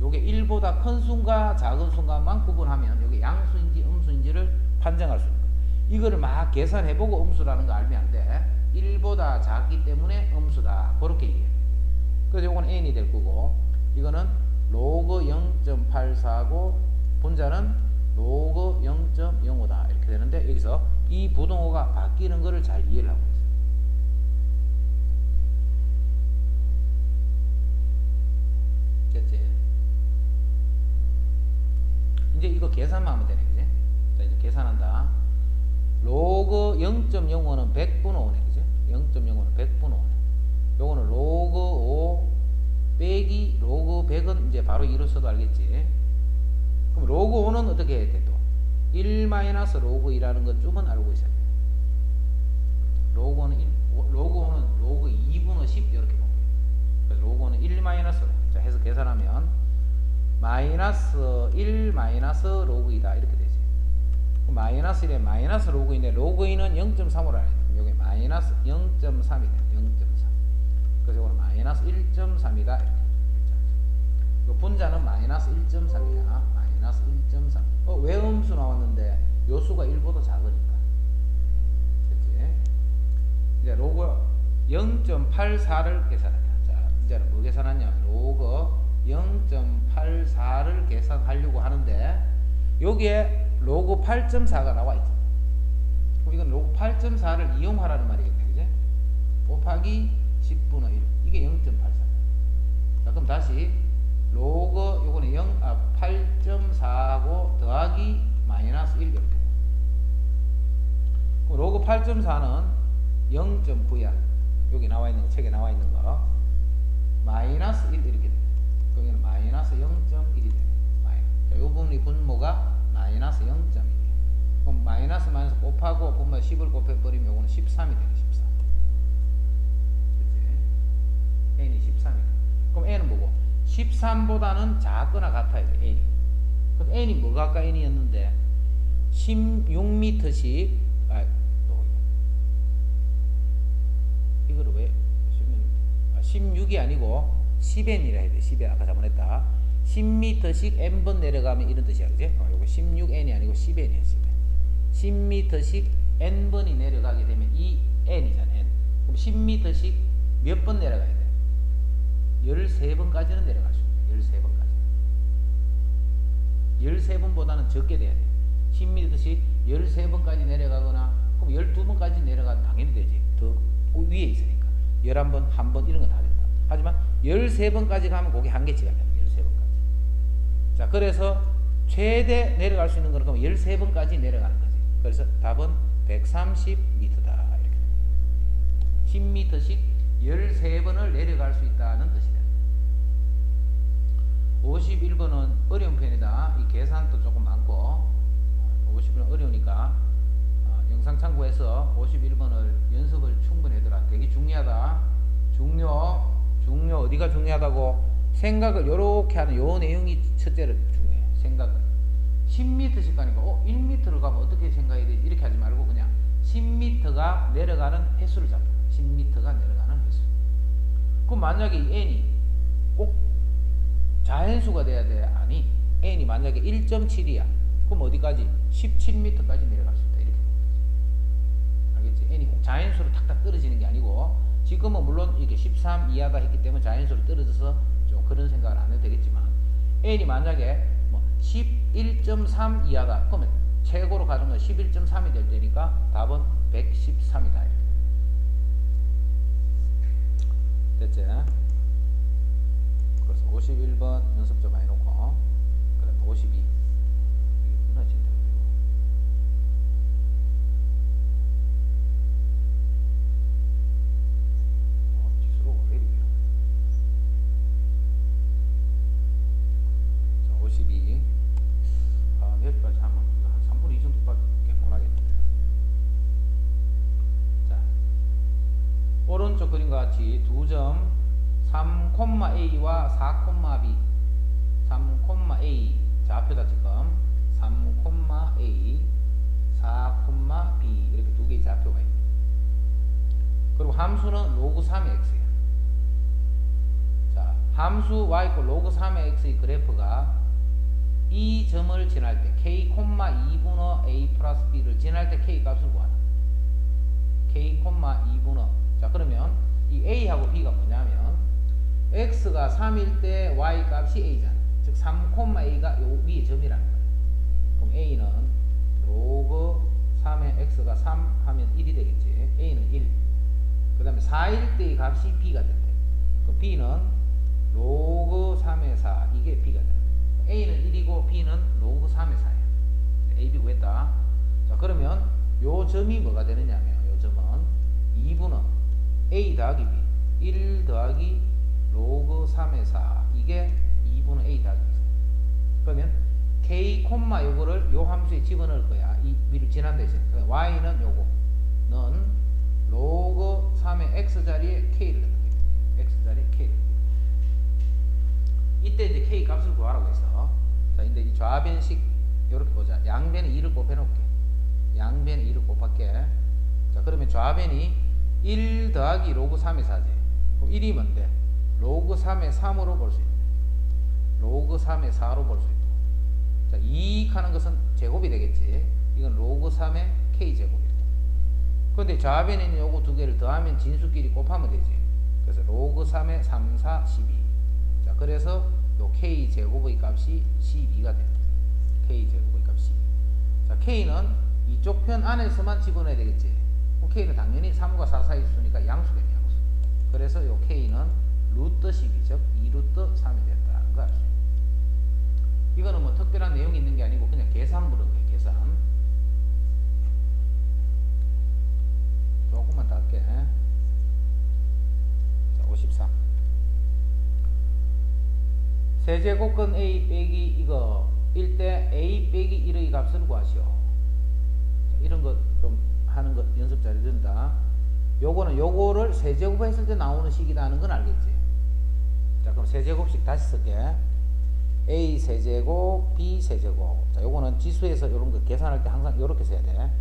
요게 1보다 큰 수인가 작은 수인가만 구분하면 요게 양수인지 음수인지를 판정할 수 있는 거야. 이거를 막 계산해보고 음수라는 거 알면 안 돼. 1보다 작기 때문에 음수다. 그렇게 얘기해. 그래서 요건 n이 될 거고, 이거는 로그 0.84고 분자는 로그 0.05다. 이렇게 되는데 여기서 이 부등호가 바뀌는 거를 잘 이해를 하고 있어요. 됐지? 이제 이거 계산만 하면 되네, 그지? 자, 이제 계산한다. 로그 0.05는 100분의 5네, 그지? 0.05는 100분의 5네. 요거는 로그 5 빼기 로그 100은 이제 바로 2로 써도 알겠지? 그럼 로그 5는 어떻게 해야 돼, 또? 1 마이너스 로그 2라는 것쯤은 알고 있어야 돼. 로그 5는 로그 2분의 10 이렇게 보면 돼. 그래서 로그 5는 1 마이너스 로그. 자, 해서 계산하면 마이너스 1 마이너스 로그 2다. 이렇게 되지. 마이너스 1에 마이너스 로그 2인데 로그 2는 0.35라 해야 돼. 여기 마이너스 0.3이 돼. 0.3. 그래서 이거는 마이너스 1.3이다. 이렇게. 이 분자는 마이너스 1.3이야. 마이너스 1.3. 왜 음수 나왔는데? 요수가 1보다 작으니까. 됐지? 이제 로그 0.84를 계산하자. 자, 이제는 뭐 계산하냐면 로그 0.84를 계산하려고 하는데 여기에 로그 8.4가 나와 있잖아. 그럼 이건 로그 8.4를 이용하라는 말이겠네, 그지? 곱하기 10분의 1. 이게 0.84. 자, 그럼 다시 로그 요거는 8.4하고 더하기 마이너스 1 이렇게. 그럼 로그 8.4는 0.9야. 여기 나와 있는 거, 책에 나와 있는 거. 마이너스 1 이렇게 돼. 여기는 마이너스 0.1이 돼. 자, 요 부분이 분모가 마이너스 0.1이야. 그럼 마이너스 곱하고 분모에 10을 곱해버리면 요거는 13이 되네, 13. 그치? n이 13이야. 그럼 n은 뭐고? 13보다는 작거나 같아야 돼, n이. 그럼 n이 뭐가 아까 n이었는데 16m씩, 이거를 왜 16이 아니고 10n이라 해야 돼. 10n 아까 잘못했다. 10m씩 n번 내려가면 이런 뜻이야, 그지? 요거 16n이 아니고 10n이야, 10n. 10m씩 n번이 내려가게 되면 이 n이잖아, n. 그럼 10m씩 몇 번 내려가야 돼? 13번까지는 내려갈 수 있다. 13번까지. 13번보다는 적게 돼야 돼. 10m씩 13번까지 내려가거나, 그럼 12번까지 내려가면 당연히 되지. 더 위에 있으니까. 11번, 한 번 이런 건 다 된다. 하지만 13번까지 가면 그게 한계치가 돼. 13번까지. 자, 그래서 최대 내려갈 수 있는 거는 그럼 13번까지 내려가는 거지. 그래서 답은 130m다. 이렇게. 10m씩 13번을 내려갈 수 있다는 뜻이다. 51번은 어려운 편이다. 이 계산도 조금 많고 51번은 어려우니까 영상 참고해서 51번을 연습을 충분히 해둬라. 되게 중요하다. 중요 어디가 중요하다고? 생각을 요렇게 하는 요 내용이 첫째로 중요해. 생각을 10m씩 가니까 1m를 가면 어떻게 생각해야 되지? 이렇게 하지 말고 그냥 10m가 내려가는 횟수를 잡아. 10m가 내려가는 횟수. 그럼 만약에 이 n이 꼭 자연수가 돼야 돼? 아니, n이 만약에 1.7이야. 그럼 어디까지? 17m까지 내려갈 수 있다. 이렇게 보면 되지. 알겠지? n이 꼭 자연수로 탁탁 떨어지는 게 아니고, 지금은 물론 이게 13 이하다 했기 때문에 자연수로 떨어져서 좀 그런 생각을 안 해도 되겠지만, n이 만약에 뭐 11.3 이하다. 그러면 최고로 가는 건 11.3이 될 테니까 답은 113이다. 됐지? 그래서 51번 연습 좀 많이 놓고, 그다음에 52 이게 무너진다. 그리고 지수로가 왜 이렇게? 자, 52 여기까지 하면 한 3분의 2 정도밖에 못 하겠는데. 자, 오른쪽 그림과 같이 두 점 3,a와 4,b 3,a 좌표다. 지금 3,a 4,b 이렇게 두 개의 좌표가 있네. 그리고 함수는 로그 3의 x야. 자, 함수 y = 로그 3의 x의 그래프가 이 점을 지날 때 k, 2분의 a 플러스 b를 지날 때 k 값을 구하라. k, 2분의. 자, 그러면 이 a하고 b가 뭐냐면 x가 3일 때 y 값이 a잖아. 즉 3,a가 요 위에 점이라는 거야. 그럼 a는 로그 3의 x가 3 하면 1이 되겠지. a는 1. 그 다음에 4일 때의 값이 b가 된대. 그럼 b는 로그 3의 4 이게 b가 돼. a는 1이고 b는 로그 3의 4야. a, b 구했다. 자, 그러면 요 점이 뭐가 되느냐면 요 점은 2분의 a 더하기 b 1 더하기 로그 3의 4 이게 2분의 a 더하기 4. 그러면 k, 요거를 요 함수에 집어넣을 거야. 이 위를 지난다 했으니까 y는 요거는 로그 3의 x 자리에 k를 넣는 거야. x 자리에 k를. 이때 이제 k 값을 구하라고 해서, 자, 근데 이 좌변식 이렇게 보자. 양변에 2를 곱해 놓을게. 양변에 2를 곱할게. 자, 그러면 좌변이 1 더하기 로그 3의 4지. 그럼 1이 뭔데? 로그 3의 3으로 볼 수 있네. 로그 3의 4로 볼 수 있고. 자, 2 하는 것은 제곱이 되겠지. 이건 로그 3의 k제곱이고. 그런데 좌변에 있는 요거 두 개를 더하면 진수끼리 곱하면 되지. 그래서 로그 3의 3, 4, 12. 자, 그래서 요 k제곱의 값이 12가 됩니다. k제곱의 값이 12. 자, k는 이쪽 편 안에서만 집어넣어야 되겠지. 그럼 k는 당연히 3과 4 사이 수니까 양수겠네, 양수. 그래서 요 k는 루트 12, 즉 2루트 3이 됐다는 거 알 수 있어요. 이거는 뭐 특별한 내용이 있는 게 아니고 그냥 계산 물은 거예요, 계산. 조금만 더 할게. 자, 53. 세제곱근 a 빼기 이거 1대 a 빼기 1의 값을 구하시오. 자, 이런 거 좀 하는 거 연습 잘 해준다. 요거는 요거를 세제곱 했을 때 나오는 식이다 하는 건 알겠지. 자, 그럼 세제곱씩 다시 쓸게. a 세제곱, b 세제곱. 자, 요거는 지수에서 요런 거 계산할 때 항상 요렇게 써야 돼.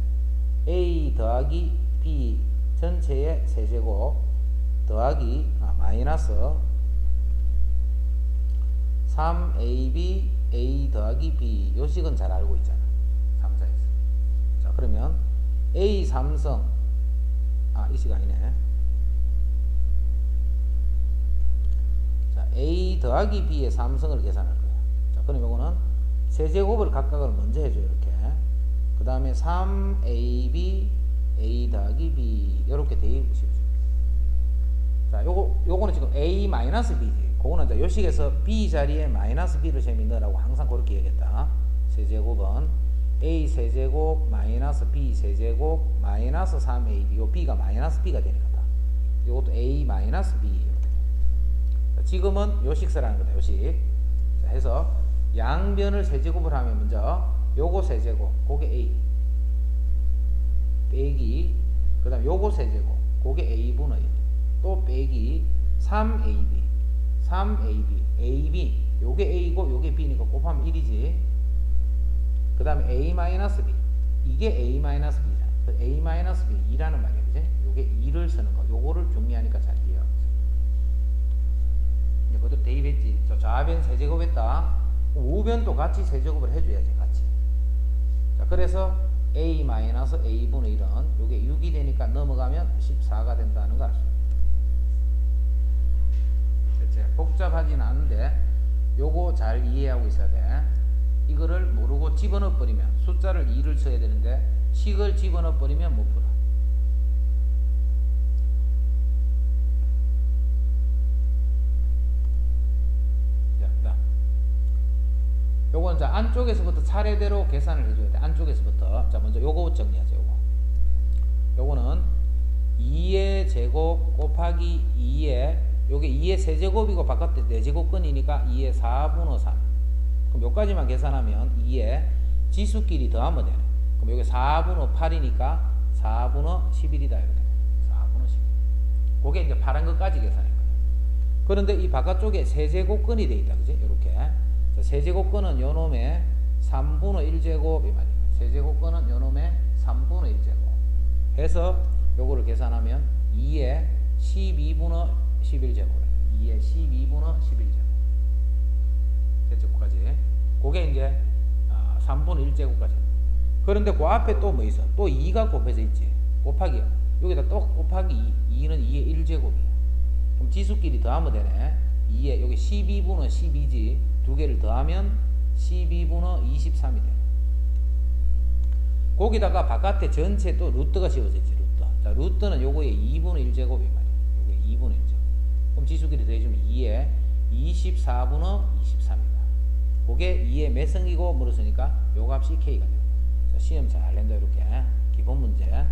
a 더하기 b 전체의 세제곱 더하기 마이너스 3ab a 더하기 b. 요 식은 잘 알고 있잖아. 3, 4에서. 자, 그러면 a 3승 이 식 아니네. 자, a 더하기 b의 3승을 계산할 거야. 자, 그럼 요거는 세제곱을 각각을 먼저 해줘요. 이렇게. 그 다음에 3ab a 더하기 b 이렇게 대입시켜줍니다. 자, 요거는 지금 a 마이너스 b지. 그거는 이제 요 식에서 b 자리에 마이너스 b를 재밌느라고 항상 그렇게 얘기했다. 세제곱은 a 세제곱 마이너스 b 세제곱 마이너스 3ab. 요 b가 마이너스 b가 되니까 요것도 a 마이너스 b 이렇게. 자, 지금은 요식 쓰라는 거다. 요식. 자, 해서 양변을 세제곱을 하면 먼저 요거 세제곱 그게 a 빼기 그 다음 요거 세제곱 그게 a분의 또 빼기 3ab 3ab, ab 요게 a이고 요게 b니까 곱하면 1이지. 그 다음에 a-b 이게 a-b잖아. 그 a-b 2라는 말이야, 그지? 요게 2를 쓰는 거, 요거를 정리하니까 잘 이해하고 있어. 이제 그것도 대입했지. 저 좌변 세제곱했다. 우변도 같이 세제곱을 해줘야지, 같이. 자, 그래서 a-a분의 1은 요게 6이 되니까 넘어가면 14가 된다는 거 알 수 있어. 그치? 복잡하진 않은데 요거 잘 이해하고 있어야 돼. 이거를 모르고 집어넣어 버리면 숫자를 2를 써야 되는데 식을 집어넣어 버리면 못 풀어. 자, 그다음 요건 자 안쪽에서부터 차례대로 계산을 해줘야 돼. 안쪽에서부터. 자, 먼저 요거 정리하자. 요거는 2의 제곱 곱하기 2의 요게 2의 세제곱이고 바깥에 4제곱근이니까 2의 4분의 3. 그럼 요까지만 계산하면 2의 지수끼리 더하면 되네. 그럼 요게 4분의 8이니까 4분의 11이다 이렇게. 4분의 11. 그게 이제 파란 것까지 계산한 거예요. 그런데 이 바깥쪽에 세제곱근이 돼 있다, 그지? 요렇게. 자, 세제곱근은 요놈의 3분의 1제곱 이 말이에요. 세제곱근은 요놈의 3분의 1제곱. 해서 요거를 계산하면 2의 12분의 11제곱. 2의 12분의 11제곱. 됐죠? 까지. 그게 이제 3분의 1제곱까지. 그런데 그 앞에 또 뭐 있어? 또 2가 곱해져 있지. 곱하기. 여기다 또 곱하기 2. 2는 2의 1제곱이야. 그럼 지수끼리 더하면 되네. 2에 여기 12분의 12지. 두 개를 더하면 12분의 23이 돼. 거기다가 바깥에 전체 또 루트가 씌워져 있지. 루트. 자, 루트는 요거의 2분의 1제곱이 말이야. 요게 2분의 1제곱. 그럼 지수끼리 더해주면 2에 24분의 23이다. 그게 2의 몇 성이고 물었으니까 요 값이 K가 됩니다. 자, 시험 잘 낸다. 이렇게 기본 문제.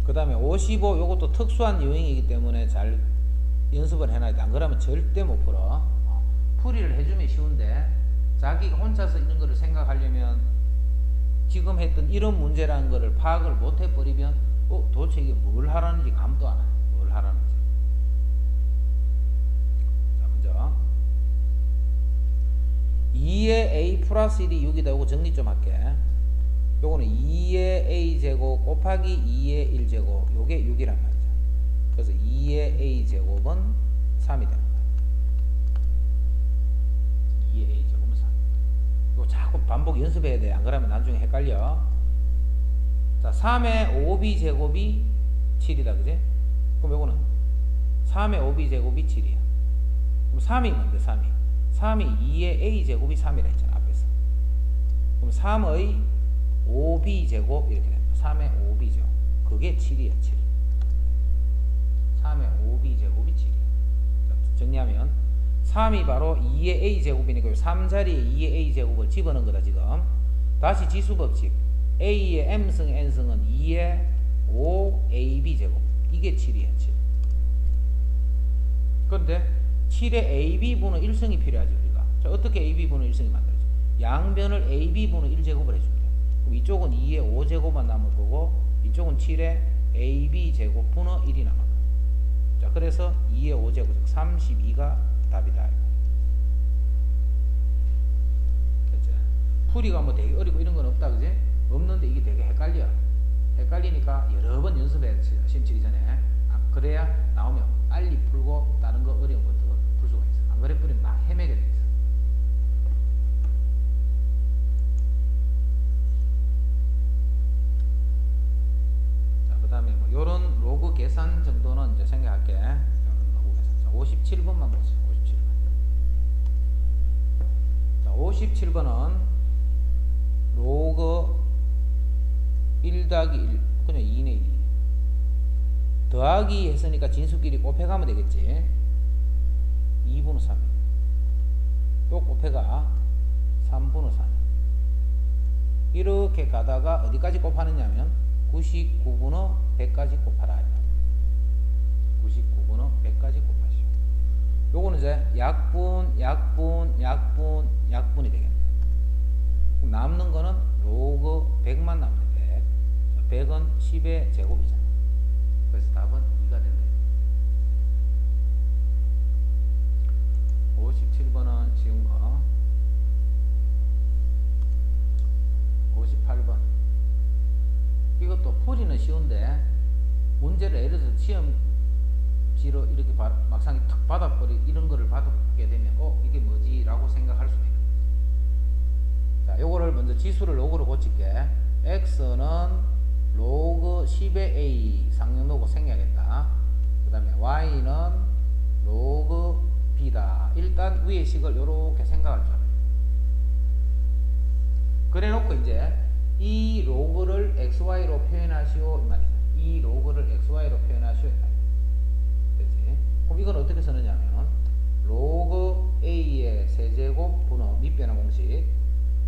그 다음에 55 요것도 특수한 유형이기 때문에 잘 연습을 해놔야 돼. 안 그러면 절대 못 풀어. 풀이를 해주면 쉬운데 자기가 혼자서 이런 거를 생각하려면 지금 했던 이런 문제라는 거를 파악을 못 해버리면 도대체 이게 뭘 하라는지 감도 안 와요. 뭘 하라는지. 자, 먼저 2의 a 플러스 1이 6이다. 요거 정리 좀 할게. 요거는 2의 a제곱 곱하기 2의 1제곱 요게 6이란 말이죠. 그래서 2의 a제곱은 3이 되는 거예요. 2의 a제곱은 3. 이거 자꾸 반복 연습해야 돼. 안 그러면 나중에 헷갈려. 자, 3의 5b 제곱이 7이다. 그지? 그럼 요거는 3의 5b 제곱이 7이야. 그럼 3이 뭔데? 3이 2의 a 제곱이 3이라 했잖아. 앞에서. 그럼 3의 5b 제곱 이렇게 됩니다. 3의 5b죠. 그게 7이야. 7. 3의 5b 제곱이 7이야. 자, 정리하면 3이 바로 2의 a 제곱이니까 3자리에 2의 a 제곱을 집어넣은 거다. 지금 다시 지수법칙 a의 m승 n승은 2의 5ab 제곱. 이게 7이야. 7. 그런데 7의 ab분의 1승이 필요하지 우리가. 자, 어떻게 ab분의 1승이 만들어져? 양변을 ab분의 1제곱을 해줍니다. 그럼 이쪽은 2의 5제곱만 남을 거고 이쪽은 7의 ab 제곱분의 1이 남을 거예요. 자, 그래서 2의 5제곱 32가 답이다. 됐지? 풀이가 뭐 되게 어리고 이런 건 없다. 그지? 없는데 이게 되게 헷갈려. 헷갈리니까 여러 번 연습해. 시험 치기 전에. 그래야 나오면 빨리 풀고 다른 거 어려운 것도 풀 수가 있어. 안 그래 버리면 막 헤매게 돼 있어. 자, 그 다음에 뭐 요런 로그 계산 정도는 이제 생각할게. 요런 로그 계산. 자, 57번만 보세요. 57번. 자, 57번은 로그 1 더하기 1 그냥 2네 2. 더하기 했으니까 진수끼리 곱해가면 되겠지. 2분의 3. 또 곱해가 3분의 3. 이렇게 가다가 어디까지 곱하느냐면 99분의 100까지 곱하라. 99분의 100까지 곱하시오. 요거는 이제 약분, 약분이 되겠네. 그럼 남는 거는 로그 100만 남네. 100. 자, 100은 10의 제곱이잖아. 그래서 답은 2가 된다. 57번은 쉬운 거. 58번. 이것도 풀이는 쉬운데 문제를 예를 들어서 시험지로 이렇게 막상 탁 받아버리 이런 거를 받게 되면 이게 뭐지? 라고 생각할 수도 있고. 자, 요거를 먼저 지수를 로그로 고칠게. x는 로그 10의 a 상용 로그 생겨야겠다. 그 다음에 y는 로그 b다. 일단 위의 식을 요렇게 생각할 줄 알아요. 그래 놓고 이제 이 로그를 xy로 표현하시오 이 말이죠. 이 로그를 xy로 표현하시오 이 말이죠. 그렇지? 그럼 이건 어떻게 쓰느냐면 로그 a의 세제곱 분의 밑변화 공식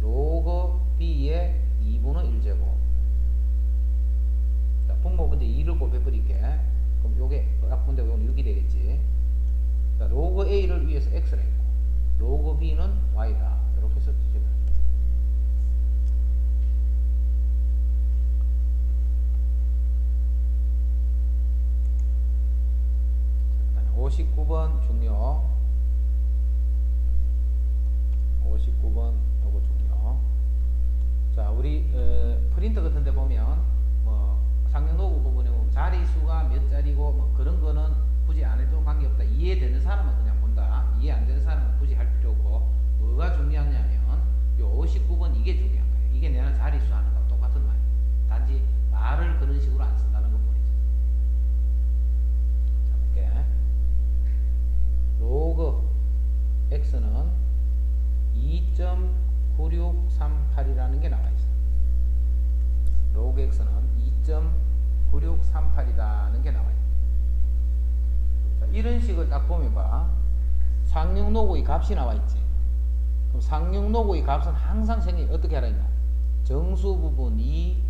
로그 b의 2분의 1제곱. 자, 분모분데 2를 곱해버릴게. 그럼 요게 약분되고 요건 6이 되겠지. 자, 로그 a를 위해서 x를 했고 로그 b는 y다. 이렇게 해서 지금 59번 중요. 59번 요거 중요. 자, 우리 프린터 같은 데 보면 뭐 상용 로그 부분에 보면 자리수가 몇 자리고 뭐 그런 거는 굳이 안 해도 관계없다. 이해되는 사람은 그냥 본다. 이해 안 되는 사람은 굳이 할 필요 없고, 뭐가 중요하냐면 요 59번 이게 중요한 거예요. 이게 내가 자리수 하는 거랑 똑같은 말이에요. 단지 말을 그런 식으로 안 쓴다는 것 뿐이죠. 자, 볼게. 로그 x는 2.9638이라는 게 나와 있어. 로그 x는 2.9638이라는 게 나와 있어. 자, 이런 식을 딱 보면 봐. 상용 로그의 값이 나와 있지. 그럼 상용 로그의 값은 항상 어떻게 하라 했나? 정수 부분 2,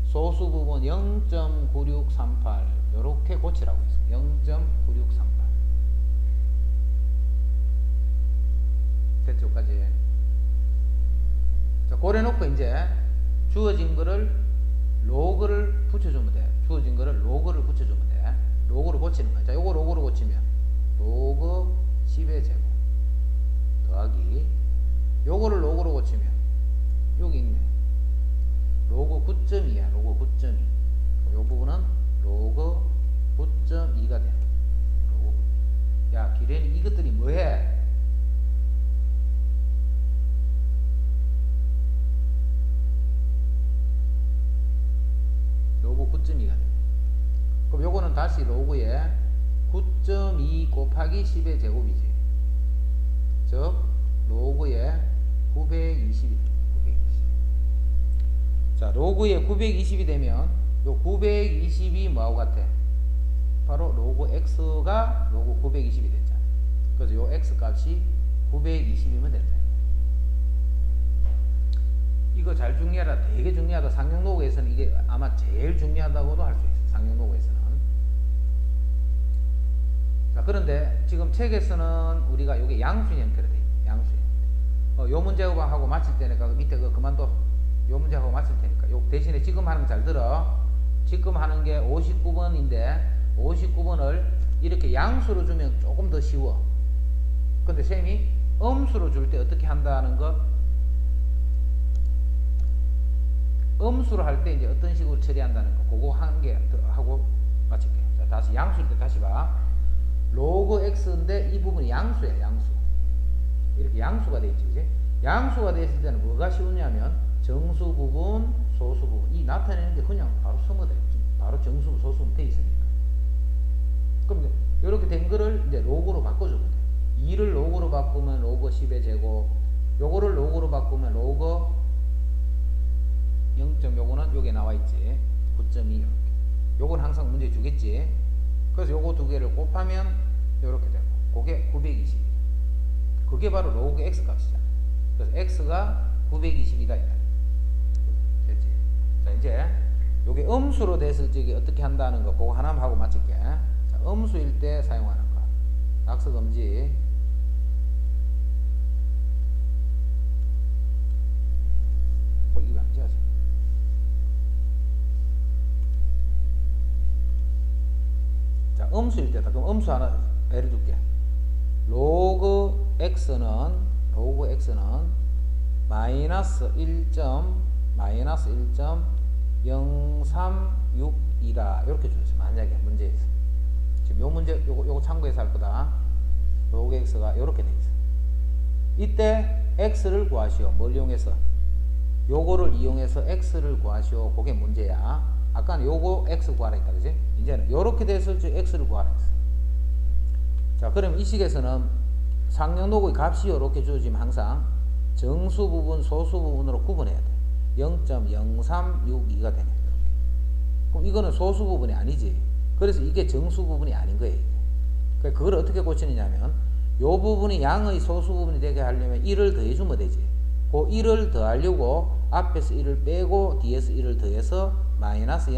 소수 부분 0.9638 요렇게 고치라고 있어. 0.9638. 됐죠? 까지. 자, 고래 놓고 이제 주어진 거를 로그를 붙여주면 돼. 주어진 거를 로그를 붙여주면 돼. 로그를 고치는 거야. 자, 요거 로그로 고치면 로그 10의 제곱 더하기 요거를 로그로 고치면 여기 있네. 로그 9.2야. 로그 9.2. 요 부분은 로그 9.2가 돼. 로그 9. 야, 기련이 이것들이 뭐해? 로그 9.2가 돼. 그럼 요거는 다시 로그에 9.2 곱하기 10의 제곱이지. 즉 로그에 920이 돼. 920. 자, 로그에 920이 되면 요 920이 뭐하고 같아? 바로 로그 x가 로그 920이 됐잖아. 그래서 요 x 값이 920이면 된다. 이거 잘 중요하다. 되게 중요하다. 상용 로그에서는 이게 아마 제일 중요하다고도 할 수 있어. 상용 로그에서는. 자, 그런데 지금 책에서는 우리가 요게 양수인 형태로 돼 있네. 양수인 형태. 요 문제하고 맞출 때니까 밑에 그 그만둬. 요 문제하고 맞출 테니까. 요 대신에 지금 하는 거 잘 들어. 지금 하는 게 59번인데 59번을 이렇게 양수로 주면 조금 더 쉬워. 근데 쌤이 음수로 줄 때 어떻게 한다는 거, 음수로 할 때 이제 어떤 식으로 처리한다는 거, 그거 한 개 하고 마칠게요. 자, 다시 양수일 때 다시 봐. 로그 x인데 이 부분이 양수야, 양수. 이렇게 양수가 돼 있지, 그지? 양수가 돼 있을 때는 뭐가 쉬우냐면 정수 부분, 소수 부분. 이 나타내는 게 그냥 바로 쓰면 돼. 바로 정수, 소수는 돼 있으니까. 그럼 이제 이렇게 된 거를 이제 로그로 바꿔주면 돼. 2를 로그로 바꾸면 로그 10의 제곱, 요거를 로그로 바꾸면 로그 0. 요거는 요게 나와 있지. 9.2 이렇게. 요건 항상 문제 주겠지. 그래서 요거 두 개를 곱하면 요렇게 되고, 그게 920. 그게 바로 로그 x 값이잖아. 그래서 x가 920이다. 됐지? 자, 이제 요게 음수로 됐을 적에 어떻게 한다는 거, 그거 하나만 하고 마칠게. 자, 음수일 때 사용하는 거. 낙서 금지. 이거 안 지어져. 자, 음수일 때다. 그럼 음수 하나 예를 줄게. 로그 x는 마이너스 1.036이다. 이렇게 주어져. 만약에 문제에서. 지금 요 문제 요거 참고해서 할 거다. 로그 x가 이렇게 돼 있어. 이때 x를 구하시오. 뭘 이용해서? 요거를 이용해서 x를 구하시오. 그게 문제야. 아까는 요거 x 구하라 했다. 그지? 이제는 요렇게 됐을 때 x를 구하라 했어. 자, 그럼 이 식에서는 상영로그의 값이 요렇게 주어지면 항상 정수 부분, 소수 부분으로 구분해야 돼. 0.0362가 되네. 이렇게. 그럼 이거는 소수 부분이 아니지. 그래서 이게 정수 부분이 아닌 거예요. 그러니까 그걸 어떻게 고치느냐면 요 부분이 양의 소수 부분이 되게 하려면 1을 더해주면 되지. 그 1을 더하려고 앞에서 1을 빼고 뒤에서 1을 더해서 마이너스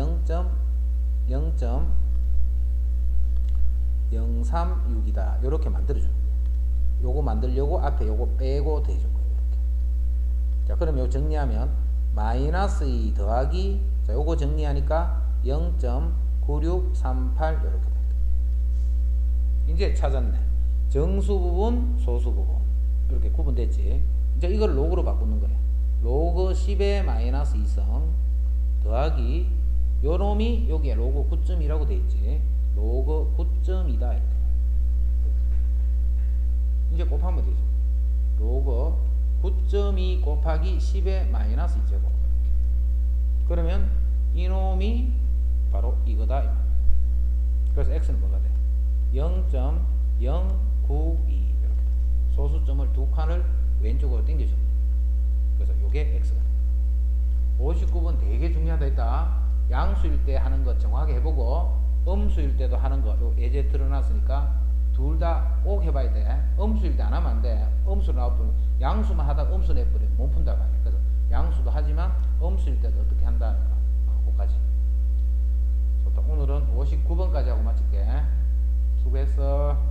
0.036이다. 이렇게 만들어주는 거예요. 요거 만들려고 앞에 요거 빼고 더해준 거예요. 이렇게. 자, 그럼 요 정리하면 마이너스 2 더하기, 자, 요거 정리하니까 0.9638 이렇게 됩니다. 이제 찾았네. 정수 부분, 소수 부분. 이렇게 구분됐지. 이제 이걸 로그로 바꾸는 거예요. 로그 10의 마이너스 2성 더하기 요 놈이 여기에 로그 9.2라고 돼 있지. 로그 9.2다 이렇게. 이제 곱하면 되죠. 로그 9.2 곱하기 10의 마이너스 2제곱. 그러면 이놈이 바로 이거다. 그래서 x는 뭐가 돼? 0.092 이렇게. 소수점을 두 칸을 왼쪽으로 당겨줍니다. 그래서 요게 x가 돼. 59번 되게 중요하다 했다. 양수일 때 하는 거 정확하게 해보고 음수일 때도 하는 거 요 예제 드러났으니까 둘 다 꼭 해봐야 돼. 음수일 때 안 하면 안 돼. 음수 나와버리면 양수만 하다가 음수 내버리면 못 푼다고 하네. 그래서 양수도 하지만 음수일 때도 어떻게 한다니까. 그거까지. 좋다. 오늘은 59번까지 하고 마칠게. 수고했어.